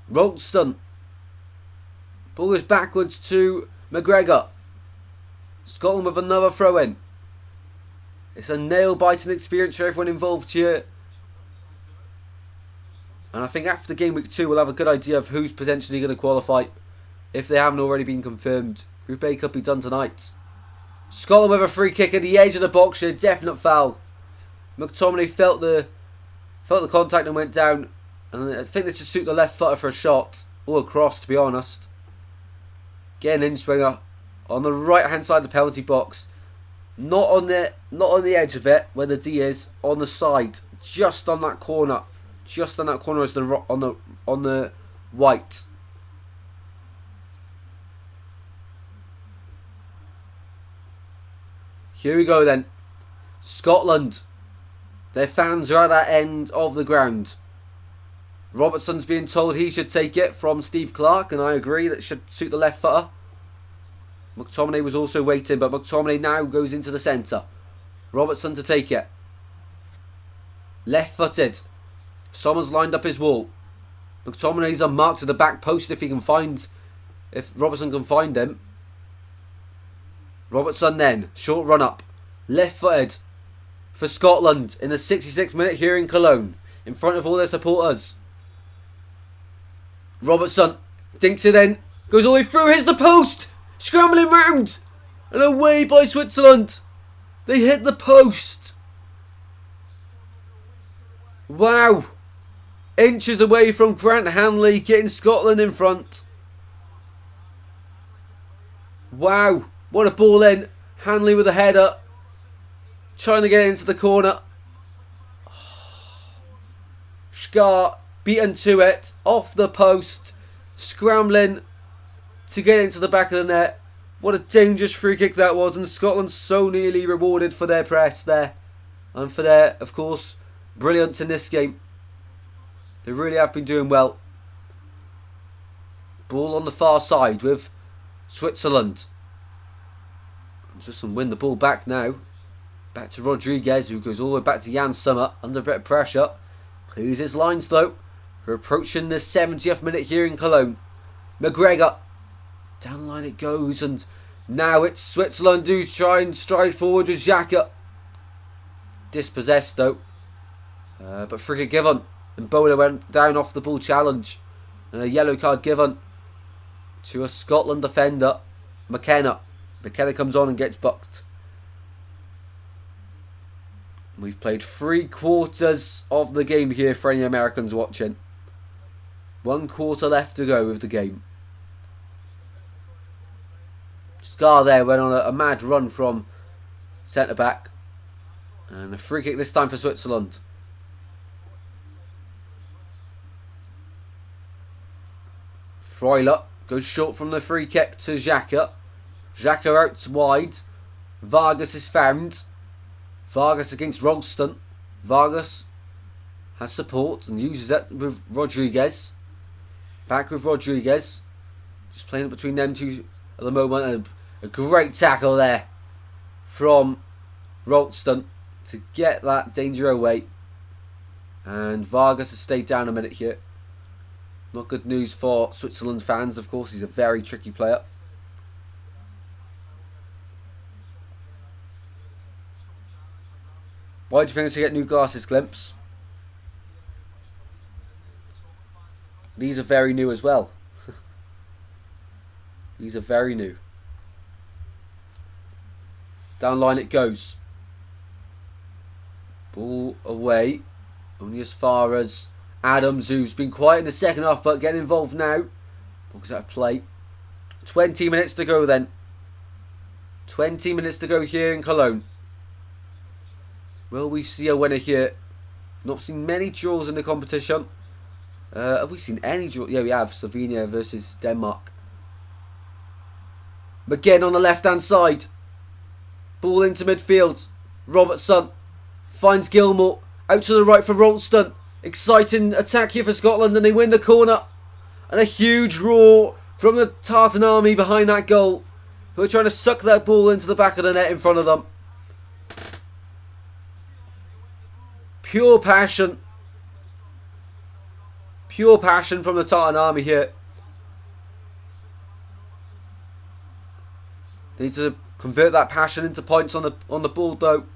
Ralston. Ball goes backwards to McGregor. Scotland with another throw-in. It's a nail-biting experience for everyone involved here. And I think after game week 2 we'll have a good idea of who's potentially going to qualify, if they haven't already been confirmed. Group A could be done tonight. Scotland with a free kick at the edge of the box here. Definite foul. McTominay felt the contact and went down. And I think this should suit the left footer for a shot. Or a cross, to be honest. Getting in swinger on the right hand side of the penalty box. Not on the edge of it where the D is. On the side, just on that corner. Just on that corner is on the white. Here we go then. Scotland. Their fans are at that end of the ground. Robertson's being told he should take it from Steve Clarke, and I agree that should suit the left footer. McTominay was also waiting, but McTominay now goes into the centre. Robertson to take it. Left footed. Someone's lined up his wall. McTominay's unmarked to the back post if Robertson can find him. Robertson then, short run up. Left footed for Scotland in the 66th minute here in Cologne. In front of all their supporters. Robertson dinks it in. Goes all the way through, hits the post. Scrambling round. And away by Switzerland. They hit the post. Wow. Inches away from Grant Hanley, getting Scotland in front. Wow. What a ball in. Hanley with a header. Trying to get into the corner. Scar beaten to it. Off the post. Scrambling to get into the back of the net. What a dangerous free kick that was. And Scotland so nearly rewarded for their press there. And for their, of course, brilliance in this game. They really have been doing well. Ball on the far side with Switzerland. Switzerland win the ball back now. Back to Rodriguez, who goes all the way back to Jan Sommer. Under a bit of pressure. Clears his lines though. We're approaching the 70th minute here in Cologne. McGregor. Down the line it goes. And now it's Switzerland who's trying to stride forward with Xhaka. Dispossessed though. But free kick given. And Bowler went down off the ball challenge. And a yellow card given to a Scotland defender, McKenna. McKenna comes on and gets bucked. We've played 3/4 of the game here for any Americans watching. 1 quarter left to go with the game. Scar there went on a mad run from centre back. And a free kick this time for Switzerland. Freuler goes short from the free kick to Xhaka. Xhaka out wide. Vargas is found. Vargas against Ralston. Vargas has support and uses it with Rodriguez. Back with Rodriguez. Just playing it between them two at the moment. And a great tackle there from Ralston to get that danger away. And Vargas has stayed down a minute here. Not good news for Switzerland fans, of course. He's a very tricky player. Why do you think I should get new glasses, Glimpse? These are very new as well. These are very new. Down line it goes. Ball away. Only as far as Adams, who's been quiet in the second half, but getting involved now. Ball's out of play. 20 minutes to go then. 20 minutes to go here in Cologne. Will we see a winner here? Not seen many draws in the competition. Have we seen any draws? Yeah, we have. Slovenia versus Denmark. McGinn on the left-hand side. Ball into midfield. Robertson finds Gilmore. Out to the right for Ralston. Exciting attack here for Scotland, and they win the corner. And a huge roar from the Tartan army behind that goal, who are trying to suck that ball into the back of the net in front of them. Pure passion. Pure passion from the Tartan army here. Need to convert that passion into points on the ball though.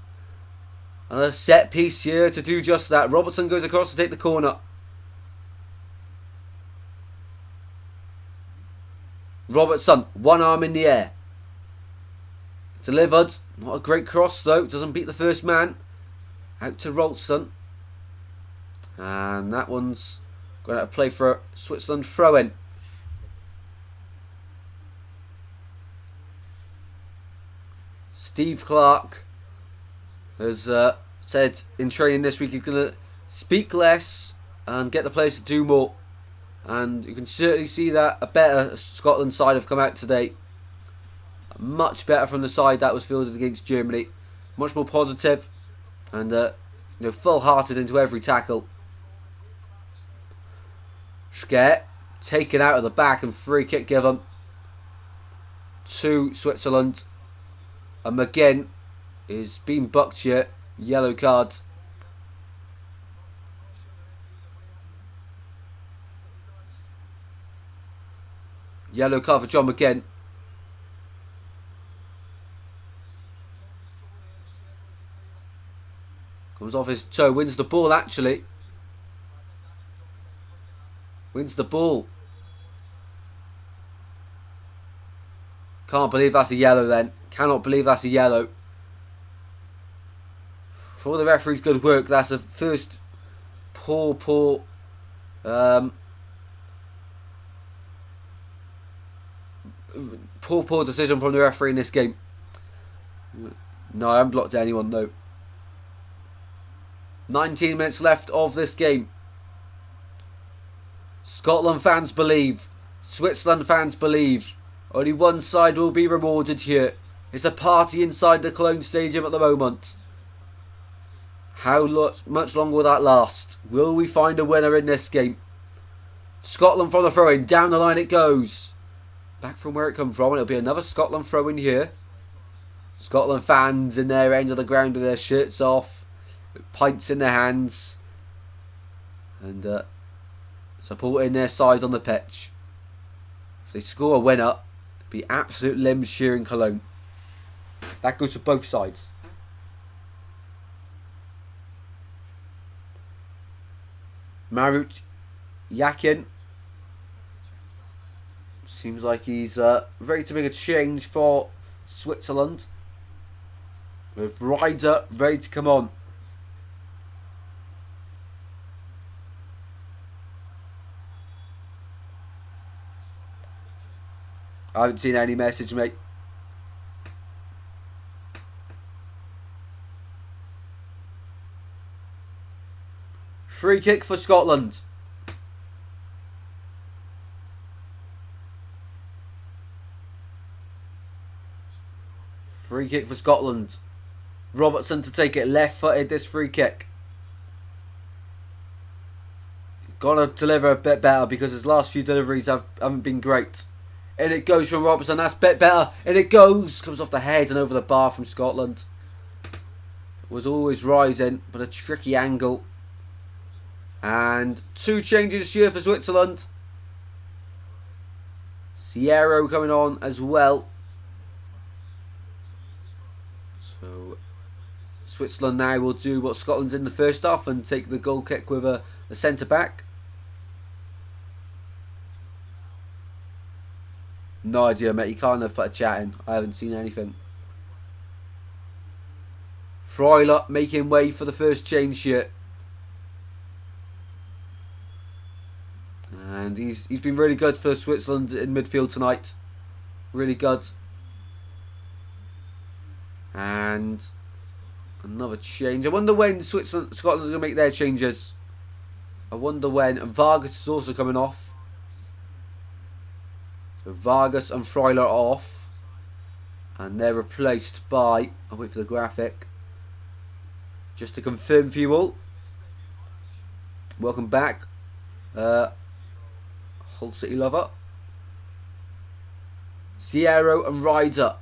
And a set piece here to do just that. Robertson goes across to take the corner. Robertson, one arm in the air. Delivered. Not a great cross though. Doesn't beat the first man. Out to Ralston. And that one's going to play for a Switzerland throw-in. Steve Clark has said in training this week he's going to speak less and get the players to do more. And you can certainly see that a better Scotland side have come out today. Much better from the side that was fielded against Germany. Much more positive and full-hearted into every tackle. Schke taken out of the back and free kick given to Switzerland. And McGinn is being bucked here. Yellow card. Yellow card for John McGinn. Comes off his toe. Wins the ball actually. Wins the ball. Can't believe that's a yellow then. Cannot believe that's a yellow. For all the referee's good work, that's a first poor decision from the referee in this game. No, I haven't blocked anyone, no. 19 minutes left of this game. Scotland fans believe. Switzerland fans believe. Only one side will be rewarded here. It's a party inside the Cologne Stadium at the moment. How much longer will that last? Will we find a winner in this game? Scotland from the throw-in. Down the line it goes. Back from where it come from. It'll be another Scotland throw-in here. Scotland fans in their end of the ground with their shirts off. With pints in their hands. And supporting their side on the pitch. If they score a winner, it'll be absolute limbs sheer in Cologne. That goes for both sides. Marut Yakin seems like he's ready to make a change for Switzerland. With Ryder ready to come on. I haven't seen any message, mate. Free kick for Scotland. Free kick for Scotland. Robertson to take it left-footed, this free kick. Got to deliver a bit better because his last few deliveries haven't been great. In it goes from Robertson. That's a bit better. In it goes. Comes off the head and over the bar from Scotland. Was always rising, but a tricky angle. And two changes here for Switzerland. Sierra coming on as well. So Switzerland now will do what Scotland's in the first half and take the goal kick with a centre back. No idea, mate. You can't have put a chat in. I haven't seen anything. Freuler making way for the first change here. And he's been really good for Switzerland in midfield tonight. Really good. And another change. I wonder when Scotland are going to make their changes. I wonder when. And Vargas is also coming off. So Vargas and Freuler are off. And they're replaced by... I'll wait for the graphic. Just to confirm for you all. Welcome back. Hull City Lover. Sierra and Ryder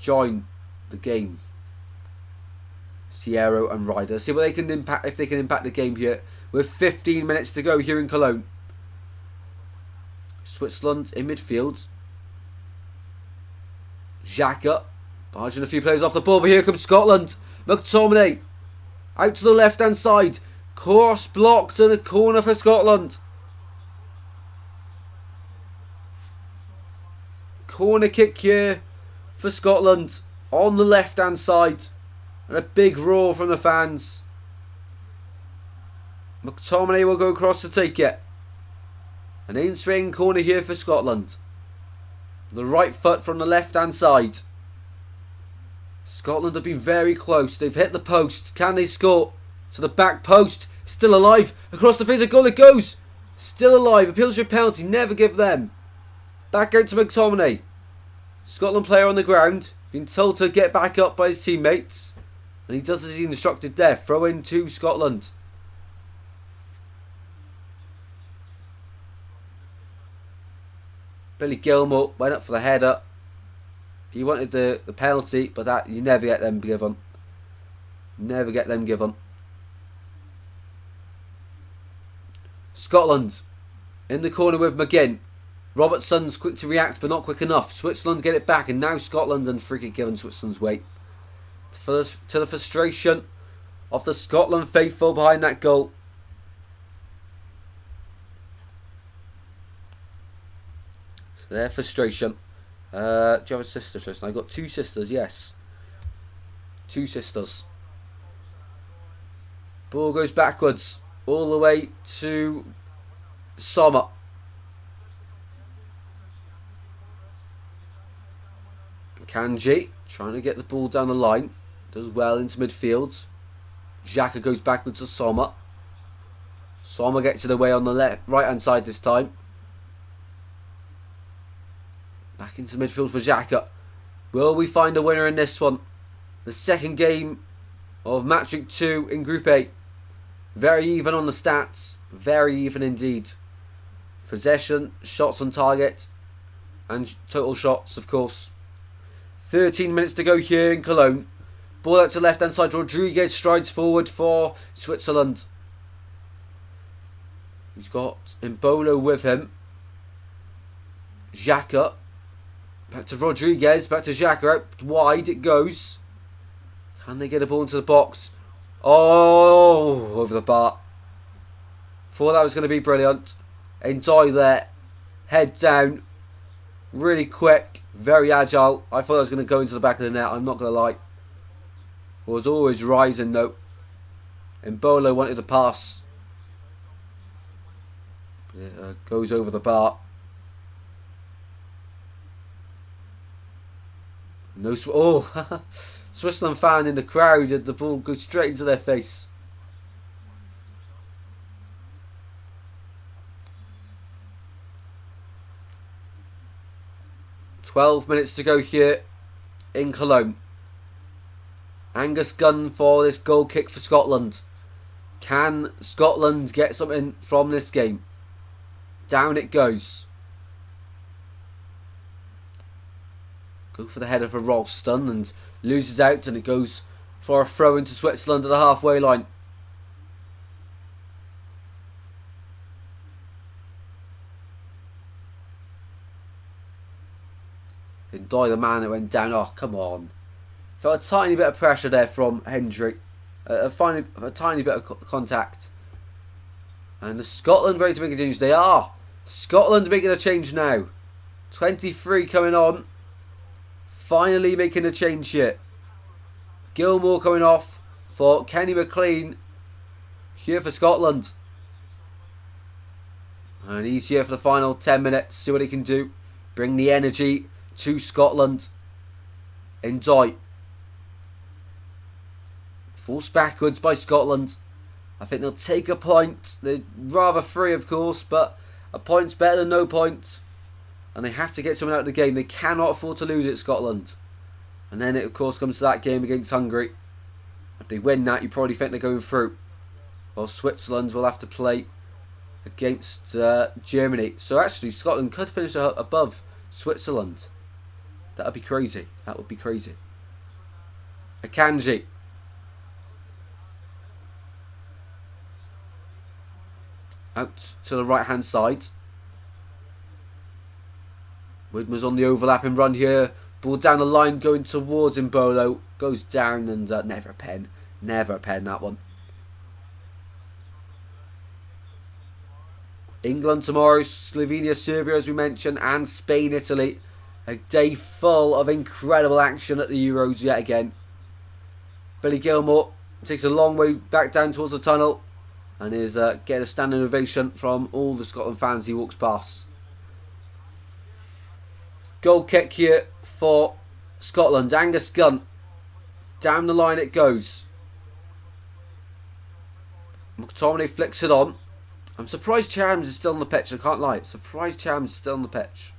join the game. Sierra and Ryder. See what they can impact, if they can impact the game here. With 15 minutes to go here in Cologne. Switzerland in midfield. Xhaka barging a few players off the ball, but here comes Scotland. McTominay out to the left hand side. Cross blocked in the corner for Scotland. Corner kick here for Scotland on the left hand side. And a big roar from the fans. McTominay will go across to take it. An in-swing corner here for Scotland. The right foot from the left hand side. Scotland have been very close. They've hit the posts. Can they score? To the back post. Still alive. Across the face of goal it goes. Still alive. Appeals for a penalty. Never give them. Back out to McTominay. Scotland player on the ground. Been told to get back up by his teammates. And he does as he's instructed there. Throw in to Scotland. Billy Gilmour went up for the header. He wanted the penalty, but that you never get them given. Never get them given. Scotland in the corner with McGinn. Robertson's quick to react, but not quick enough. Switzerland get it back, and now Scotland and free kick given Switzerland's way. To the frustration of the Scotland faithful behind that goal. Their frustration. Do you have a sister, Tristan? I've got two sisters, yes. Two sisters. Ball goes backwards. All the way to Sommer. Kanji trying to get the ball down the line. Does well into midfield. Xhaka goes backwards to Sommer. Sommer gets it away on the right hand side this time. Back into midfield for Xhaka. Will we find a winner in this one? The second game of match week 2 in Group A. Very even on the stats. Very even indeed. Possession, shots on target, and total shots, of course. 13 minutes to go here in Cologne. Ball out to left hand side. Rodriguez strides forward for Switzerland. He's got Mbolo with him. Xhaka. Back to Rodriguez. Back to Xhaka. Out wide it goes. Can they get a ball into the box? Oh, over the bar. Thought that was going to be brilliant. Enjoy there. Head down. Really quick. Very agile. I thought I was going to go into the back of the net. I'm not going to lie. Was always rising though. Mbolo wanted to pass. Goes over the bar. No. Oh, Switzerland fan in the crowd. The ball goes straight into their face. "12 minutes to go here in Cologne. Angus Gunn for this goal kick for Scotland. Can Scotland get something from this game? Down it goes. Go for the header for Ralston and loses out, and it goes for a throw into Switzerland at the halfway line. Enjoy the man that went down. Oh, come on. Felt a tiny bit of pressure there from Hendry. A tiny bit of contact. And the Scotland ready to make a change. They are. Scotland making a change now. 23 coming on. Finally making a change here. Gilmour coming off for Kenny McLean. Here for Scotland. And he's here for the final 10 minutes. See what he can do. Bring the energy to Scotland. Enjoy. Forced backwards by Scotland. I think they'll take a point. They're rather free, of course, but a point's better than no points. And they have to get someone out of the game. They cannot afford to lose it, Scotland. And then it, of course, comes to that game against Hungary. If they win that, you probably think they're going through. Well, Switzerland will have to play against Germany. So actually, Scotland could finish above Switzerland. That would be crazy. That would be crazy. Akanji. Out to the right hand side. Widmer's on the overlapping run here. Ball down the line going towards Mbolo. Goes down and never a pen. Never a pen, that one. England tomorrow. Slovenia, Serbia as we mentioned. And Spain, Italy. A day full of incredible action at the Euros yet again. Billy Gilmore takes a long way back down towards the tunnel. And is getting a standing ovation from all the Scotland fans he walks past. Goal kick here for Scotland. Angus Gunn. Down the line it goes. McTominay flicks it on. I'm surprised Chams is still on the pitch. I can't lie. Surprised Chams is still on the pitch.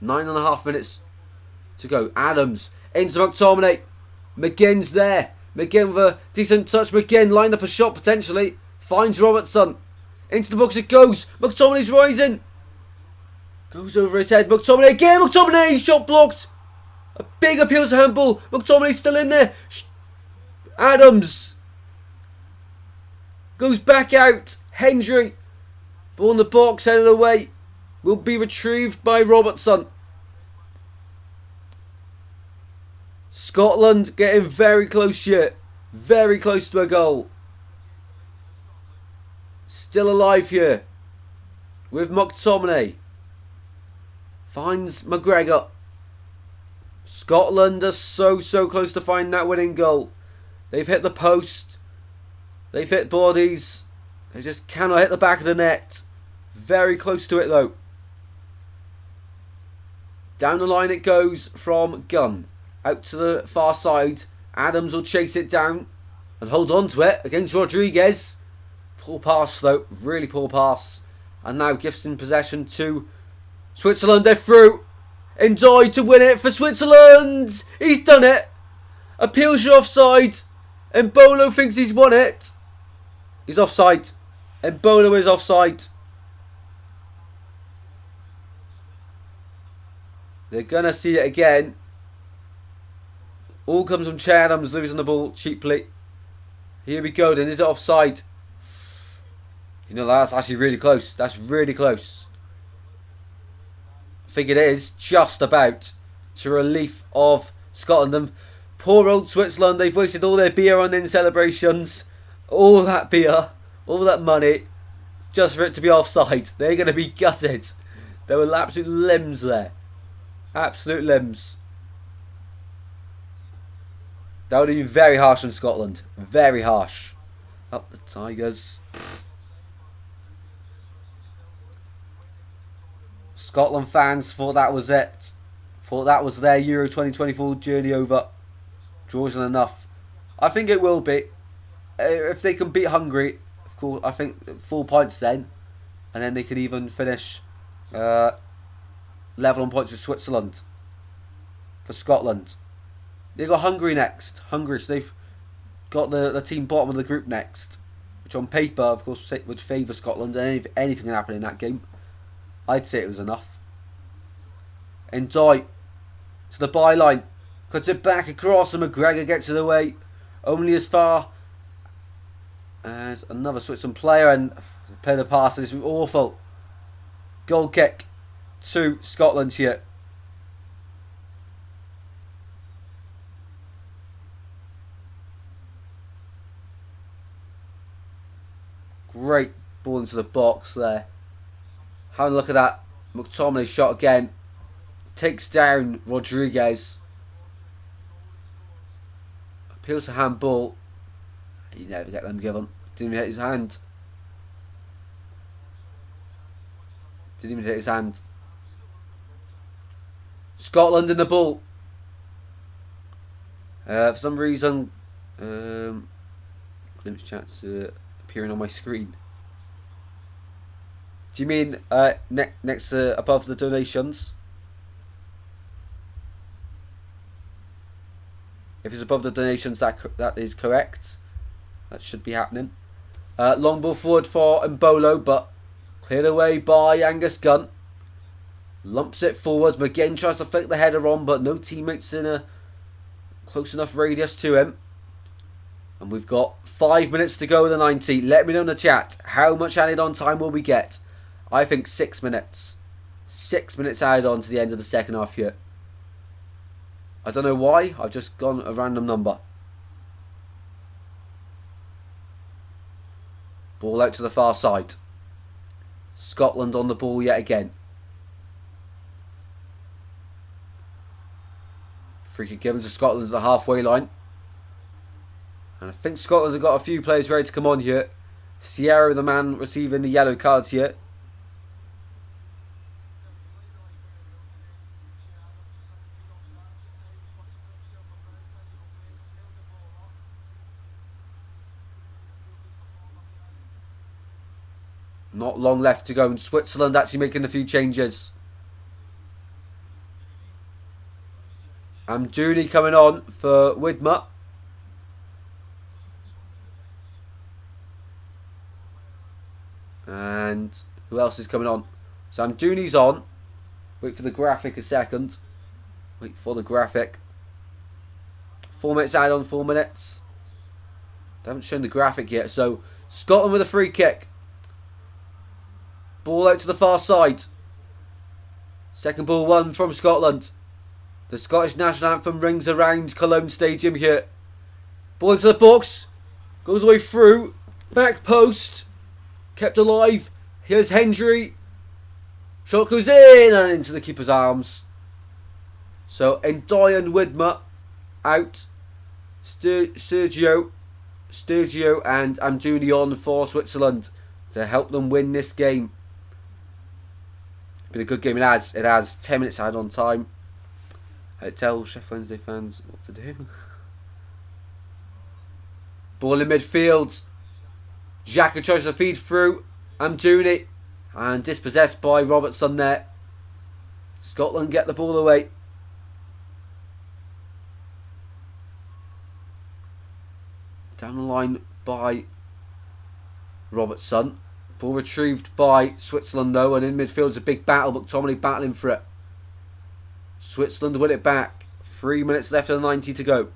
9.5 minutes to go. Adams into McTominay. McGinn's there. McGinn with a decent touch. McGinn lined up a shot potentially. Finds Robertson. Into the box it goes. McTominay's rising. Goes over his head. McTominay again. McTominay. Shot blocked. A big appeal to handball. McTominay's still in there. Adams. Goes back out. Hendry. Ball in the box. Headed away. Will be retrieved by Robertson. Scotland getting very close here. Very close to a goal. Still alive here. With McTominay. Finds McGregor. Scotland are so close to finding that winning goal. They've hit the post. They've hit bodies. They just cannot hit the back of the net. Very close to it though. Down the line it goes from Gunn. Out to the far side. Adams will chase it down and hold on to it against Rodriguez. Poor pass though. Really poor pass. And now gives in possession to Switzerland. They're through. Enjoy to win it for Switzerland. He's done it. Appeals you offside. And Bolo thinks he's won it. He's offside. And Bolo is offside. They're going to see it again. All comes from Adams losing the ball cheaply. Here we go then. Is it offside? You know, that's actually really close. That's really close. I think it is just about to relief of Scotland. And poor old Switzerland. They've wasted all their beer on in celebrations. All that beer. All that money. Just for it to be offside. They're going to be gutted. There were absolute limbs there. Absolute limbs. That would have been very harsh on Scotland. Very harsh. Up the Tigers. Scotland fans thought that was it. Thought that was their Euro 2024 journey over. Draw isn't enough. I think it will be. If they can beat Hungary, of course, I think 4 points then. And then they could even finish level on points with Switzerland. For Scotland. They've got Hungary next. Hungary, so they've got the team bottom of the group next. Which on paper, of course, would favour Scotland. And anything can happen in that game. I'd say it was enough. Enjoy to the byline. Cuts it back across and McGregor gets it away. Only as far as another Switzerland player. And play the pass is awful. Goal kick to Scotland here. Great ball into the box there. Have a look at that. McTominay shot again. Takes down Rodriguez. Appeals to handball. He never get them given. Didn't even hit his hand. Didn't even hit his hand. Scotland in the ball. For some reason, glimpse chats appearing on my screen. Do you mean next above the donations? If it's above the donations, that is correct. That should be happening. Long ball forward for Mbolo, but cleared away by Angus Gunn. Lumps it forwards. McGinn tries to flick the header on, but no teammates in a close enough radius to him. And we've got 5 minutes to go in the 90. Let me know in the chat, how much added on time will we get? I think 6 minutes. 6 minutes added on to the end of the second half here. I don't know why. I've just gone a random number. Ball out to the far side. Scotland on the ball yet again. Free kick given to Scotland at the halfway line. And I think Scotland have got a few players ready to come on here. Sierra, the man receiving the yellow cards here. Not long left to go, and Switzerland actually making a few changes. Amdouni coming on for Widmer. And who else is coming on? So Amdouni's on. Wait for the graphic a second. Wait for the graphic. 4 minutes add on, 4 minutes. They haven't shown the graphic yet. So Scotland with a free kick. Ball out to the far side. Second ball won from Scotland. The Scottish national anthem rings around Cologne Stadium here. Ball into the box. Goes away through. Back post. Kept alive. Here's Hendry. Shot goes in and into the keeper's arms. So Ndiaye and Widmer out. Sergio and Amdouni on for Switzerland to help them win this game. Been a good game. It has 10 minutes added on time. Tell Sheffield Wednesday fans what to do. Ball in midfield. Xhaka tries to feed through Amdouni and dispossessed by Robertson there. Scotland get the ball away. Down the line by Robertson. Ball retrieved by Switzerland though, and in midfield's a big battle, but McTominay battling for it. Switzerland win it back. 3 minutes left and 90 to go.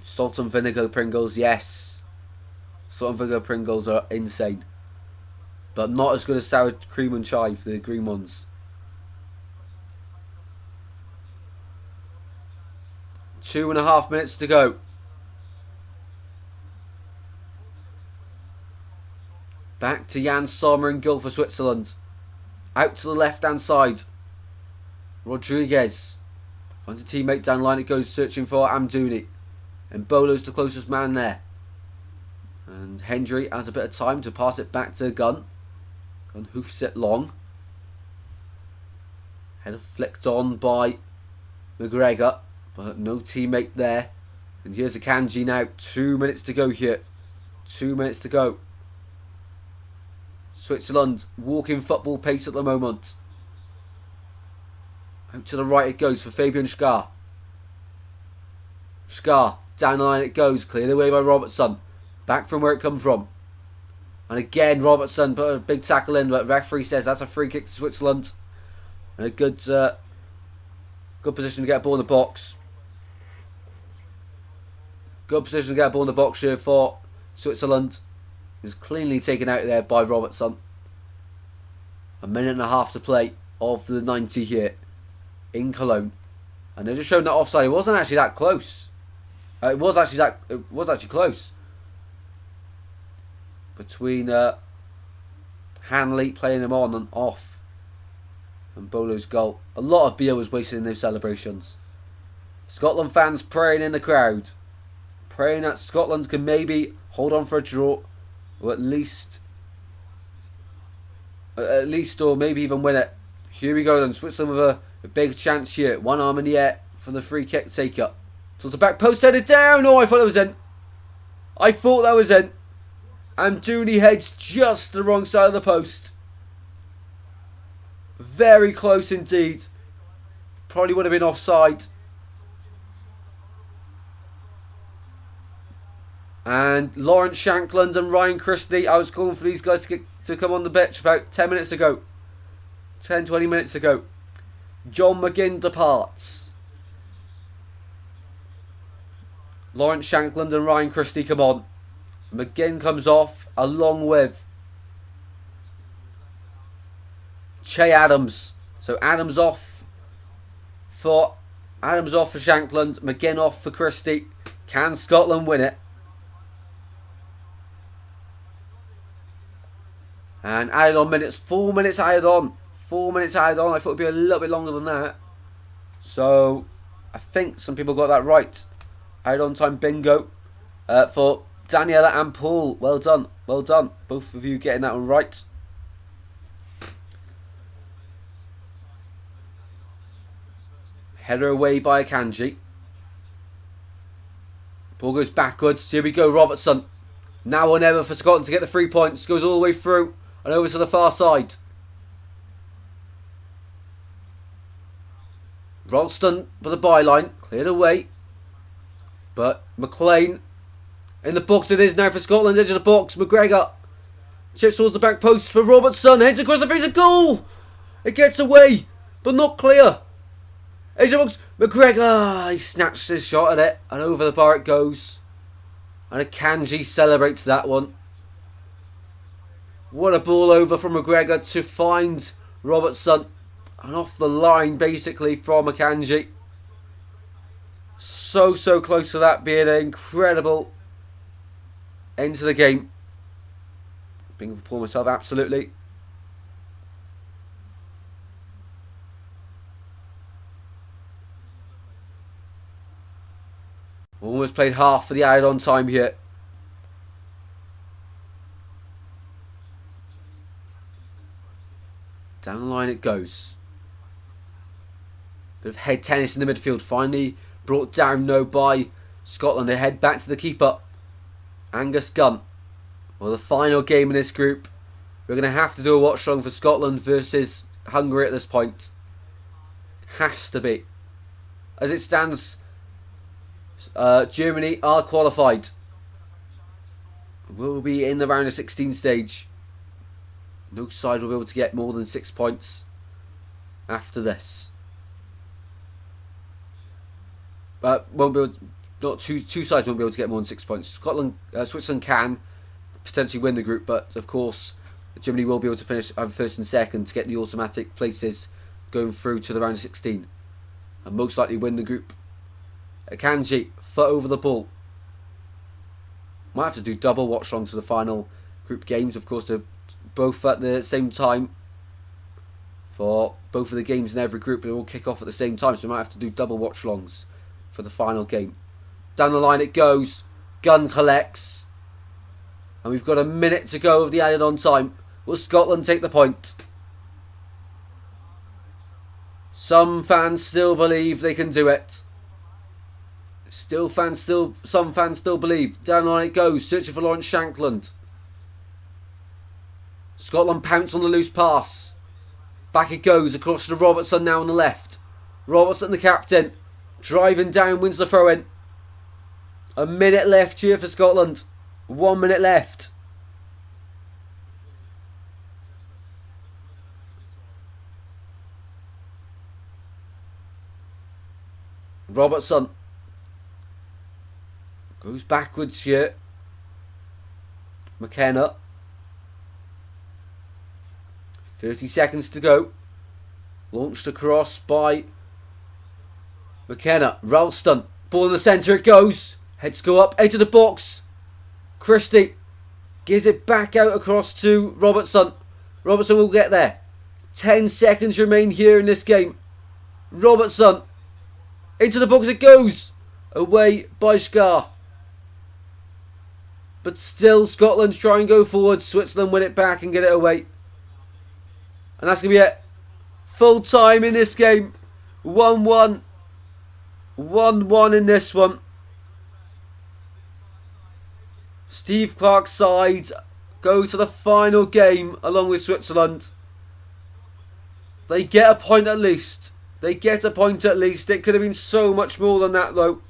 Salt and vinegar Pringles, yes. Salt and vinegar Pringles are insane. But not as good as sour cream and chive, the green ones. 2.5 minutes to go. Back to Jan Sommer and goal for Switzerland. Out to the left hand side. Rodriguez. Finds a teammate down the line. It goes searching for Amdouni. And Bolo's the closest man there. And Hendry has a bit of time to pass it back to Gunn. Gunn hoofs it long. Header flicked on by McGregor. But no teammate there. And here's Akanji now. 2 minutes to go here. 2 minutes to go. Switzerland walking football pace at the moment. Out to the right it goes for Fabian Schär. Schär, down the line it goes. Cleared away by Robertson. Back from where it come from. And again Robertson put a big tackle in, but referee says that's a free kick to Switzerland. And a good position to get a ball in the box. Good position to get a ball in the box here for Switzerland. He was cleanly taken out there by Robertson. 1.5 minutes to play of the 90 here in Cologne. And they're just showing that offside. It wasn't actually that close. It was actually close. Between Hanley playing him on and off and Bolo's goal. A lot of beer was wasted in those celebrations. Scotland fans praying in the crowd. Praying that Scotland can maybe hold on for a draw. Or at least at least, or maybe even win it. Here we go then. Switzerland with a big chance here. One arm in the air for the free kick taker. Towards the back post, headed down. Oh, I thought that was in. I thought that was in. And Dooney heads just the wrong side of the post. Very close indeed. Probably would have been offside. And Lawrence Shankland and Ryan Christie, I was calling for these guys to come on the pitch about 10 minutes ago. 10, 20 minutes ago. John McGinn departs. Lawrence Shankland and Ryan Christie come on. McGinn comes off along with Che Adams. So Adams off for Shankland. McGinn off for Christie. Can Scotland win it? And added on minutes. 4 minutes added on. 4 minutes added on. I thought it would be a little bit longer than that. So I think some people got that right. Added on time bingo for Daniela and Paul. Well done. Well done. Both of you getting that one right. Header away by Akanji. Ball goes backwards. Here we go, Robertson. Now or never for Scotland to get the 3 points. Goes all the way through and over to the far side. Ralston for the byline. Cleared away. But McLean in the box it is now for Scotland. Edge of the box. McGregor chips towards the back post for Robertson. Heads across the face of goal. It gets away, but not clear. Edge of the box. McGregor. He snatched his shot at it. And over the bar it goes. And Akanji celebrates that one. What a ball over from McGregor to find Robertson. And off the line basically from Akanji. So close to that being an incredible end to the game. Being for myself, absolutely. Almost played half for the added on time here. Down the line it goes. Bit of head tennis in the midfield. Finally brought down by Scotland. They head back to the keeper, Angus Gunn. Well, the final game in this group. We're going to have to do a watch along for Scotland versus Hungary at this point. Has to be. As it stands, Germany are qualified. Will be in the round of 16 stage. No side will be able to get more than 6 points after this. Won't be able, not two sides won't be able to get more than 6 points. Switzerland can potentially win the group, but of course Germany will be able to finish either first and second to get the automatic places going through to the round of 16 and most likely win the group. Akanji, foot over the ball. Might have to do double watch alongs for the final group games. Of course, they're both at the same time for both of the games in every group. They all kick off at the same time, so we might have to do double watch alongs for the final game. Down the line it goes. Gunn collects. And we've got a minute to go of the added on time. Will Scotland take the point? Some fans still believe they can do it. Some fans still believe. Down the line it goes. Searching for Lawrence Shankland. Scotland pounce on the loose pass. Back it goes across to Robertson now on the left. Robertson, the captain, driving down, wins the throw-in. A minute left here for Scotland. 1 minute left. Robertson goes backwards here. McKenna. 30 seconds to go. Launched across by McKenna. Ralston. Ball in the centre it goes. Heads go up. Edge of the box. Christie gives it back out across to Robertson. Robertson will get there. 10 seconds remain here in this game. Robertson. Into the box it goes. Away by Scar. But still Scotland try and go forward. Switzerland win it back and get it away. And that's going to be it. Full time in this game. 1-1. 1-1 in this one. Steve Clarke's side go to the final game along with Switzerland. They get a point at least. They get a point at least. It could have been so much more than that though.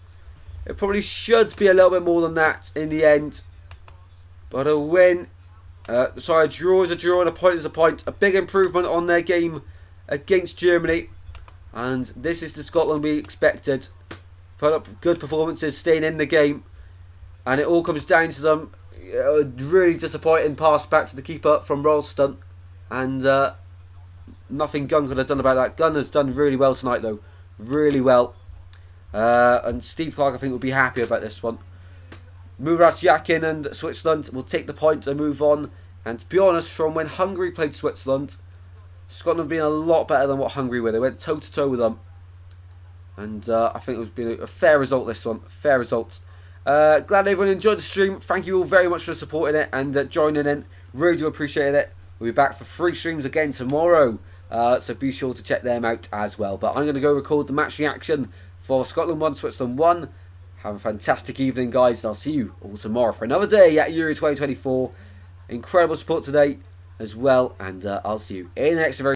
It probably should be a little bit more than that in the end. But a win. A draw is a draw and a point is a point. A big improvement on their game against Germany. And this is the Scotland we expected. Put up good performances, staying in the game. And it all comes down to them. Really disappointing pass back to the keeper from Ralston. And nothing Gunn could have done about that. Gunn has done really well tonight though. Really well. And Steve Clarke I think will be happy about this one. Murat Yakin and Switzerland will take the point and move on. And to be honest, from when Hungary played Switzerland, Scotland have been a lot better than what Hungary were. They went toe to toe with them. And I think it was been a fair result this one. Fair result. Glad everyone enjoyed the stream. Thank you all very much for supporting it and joining in. Really do appreciate it. We'll be back for 3 streams again tomorrow. So be sure to check them out as well. But I'm going to go record the match reaction for Scotland 1, Switzerland 1. Have a fantastic evening, guys. And I'll see you all tomorrow for another day at Euro 2024. Incredible support today as well. And I'll see you in the next very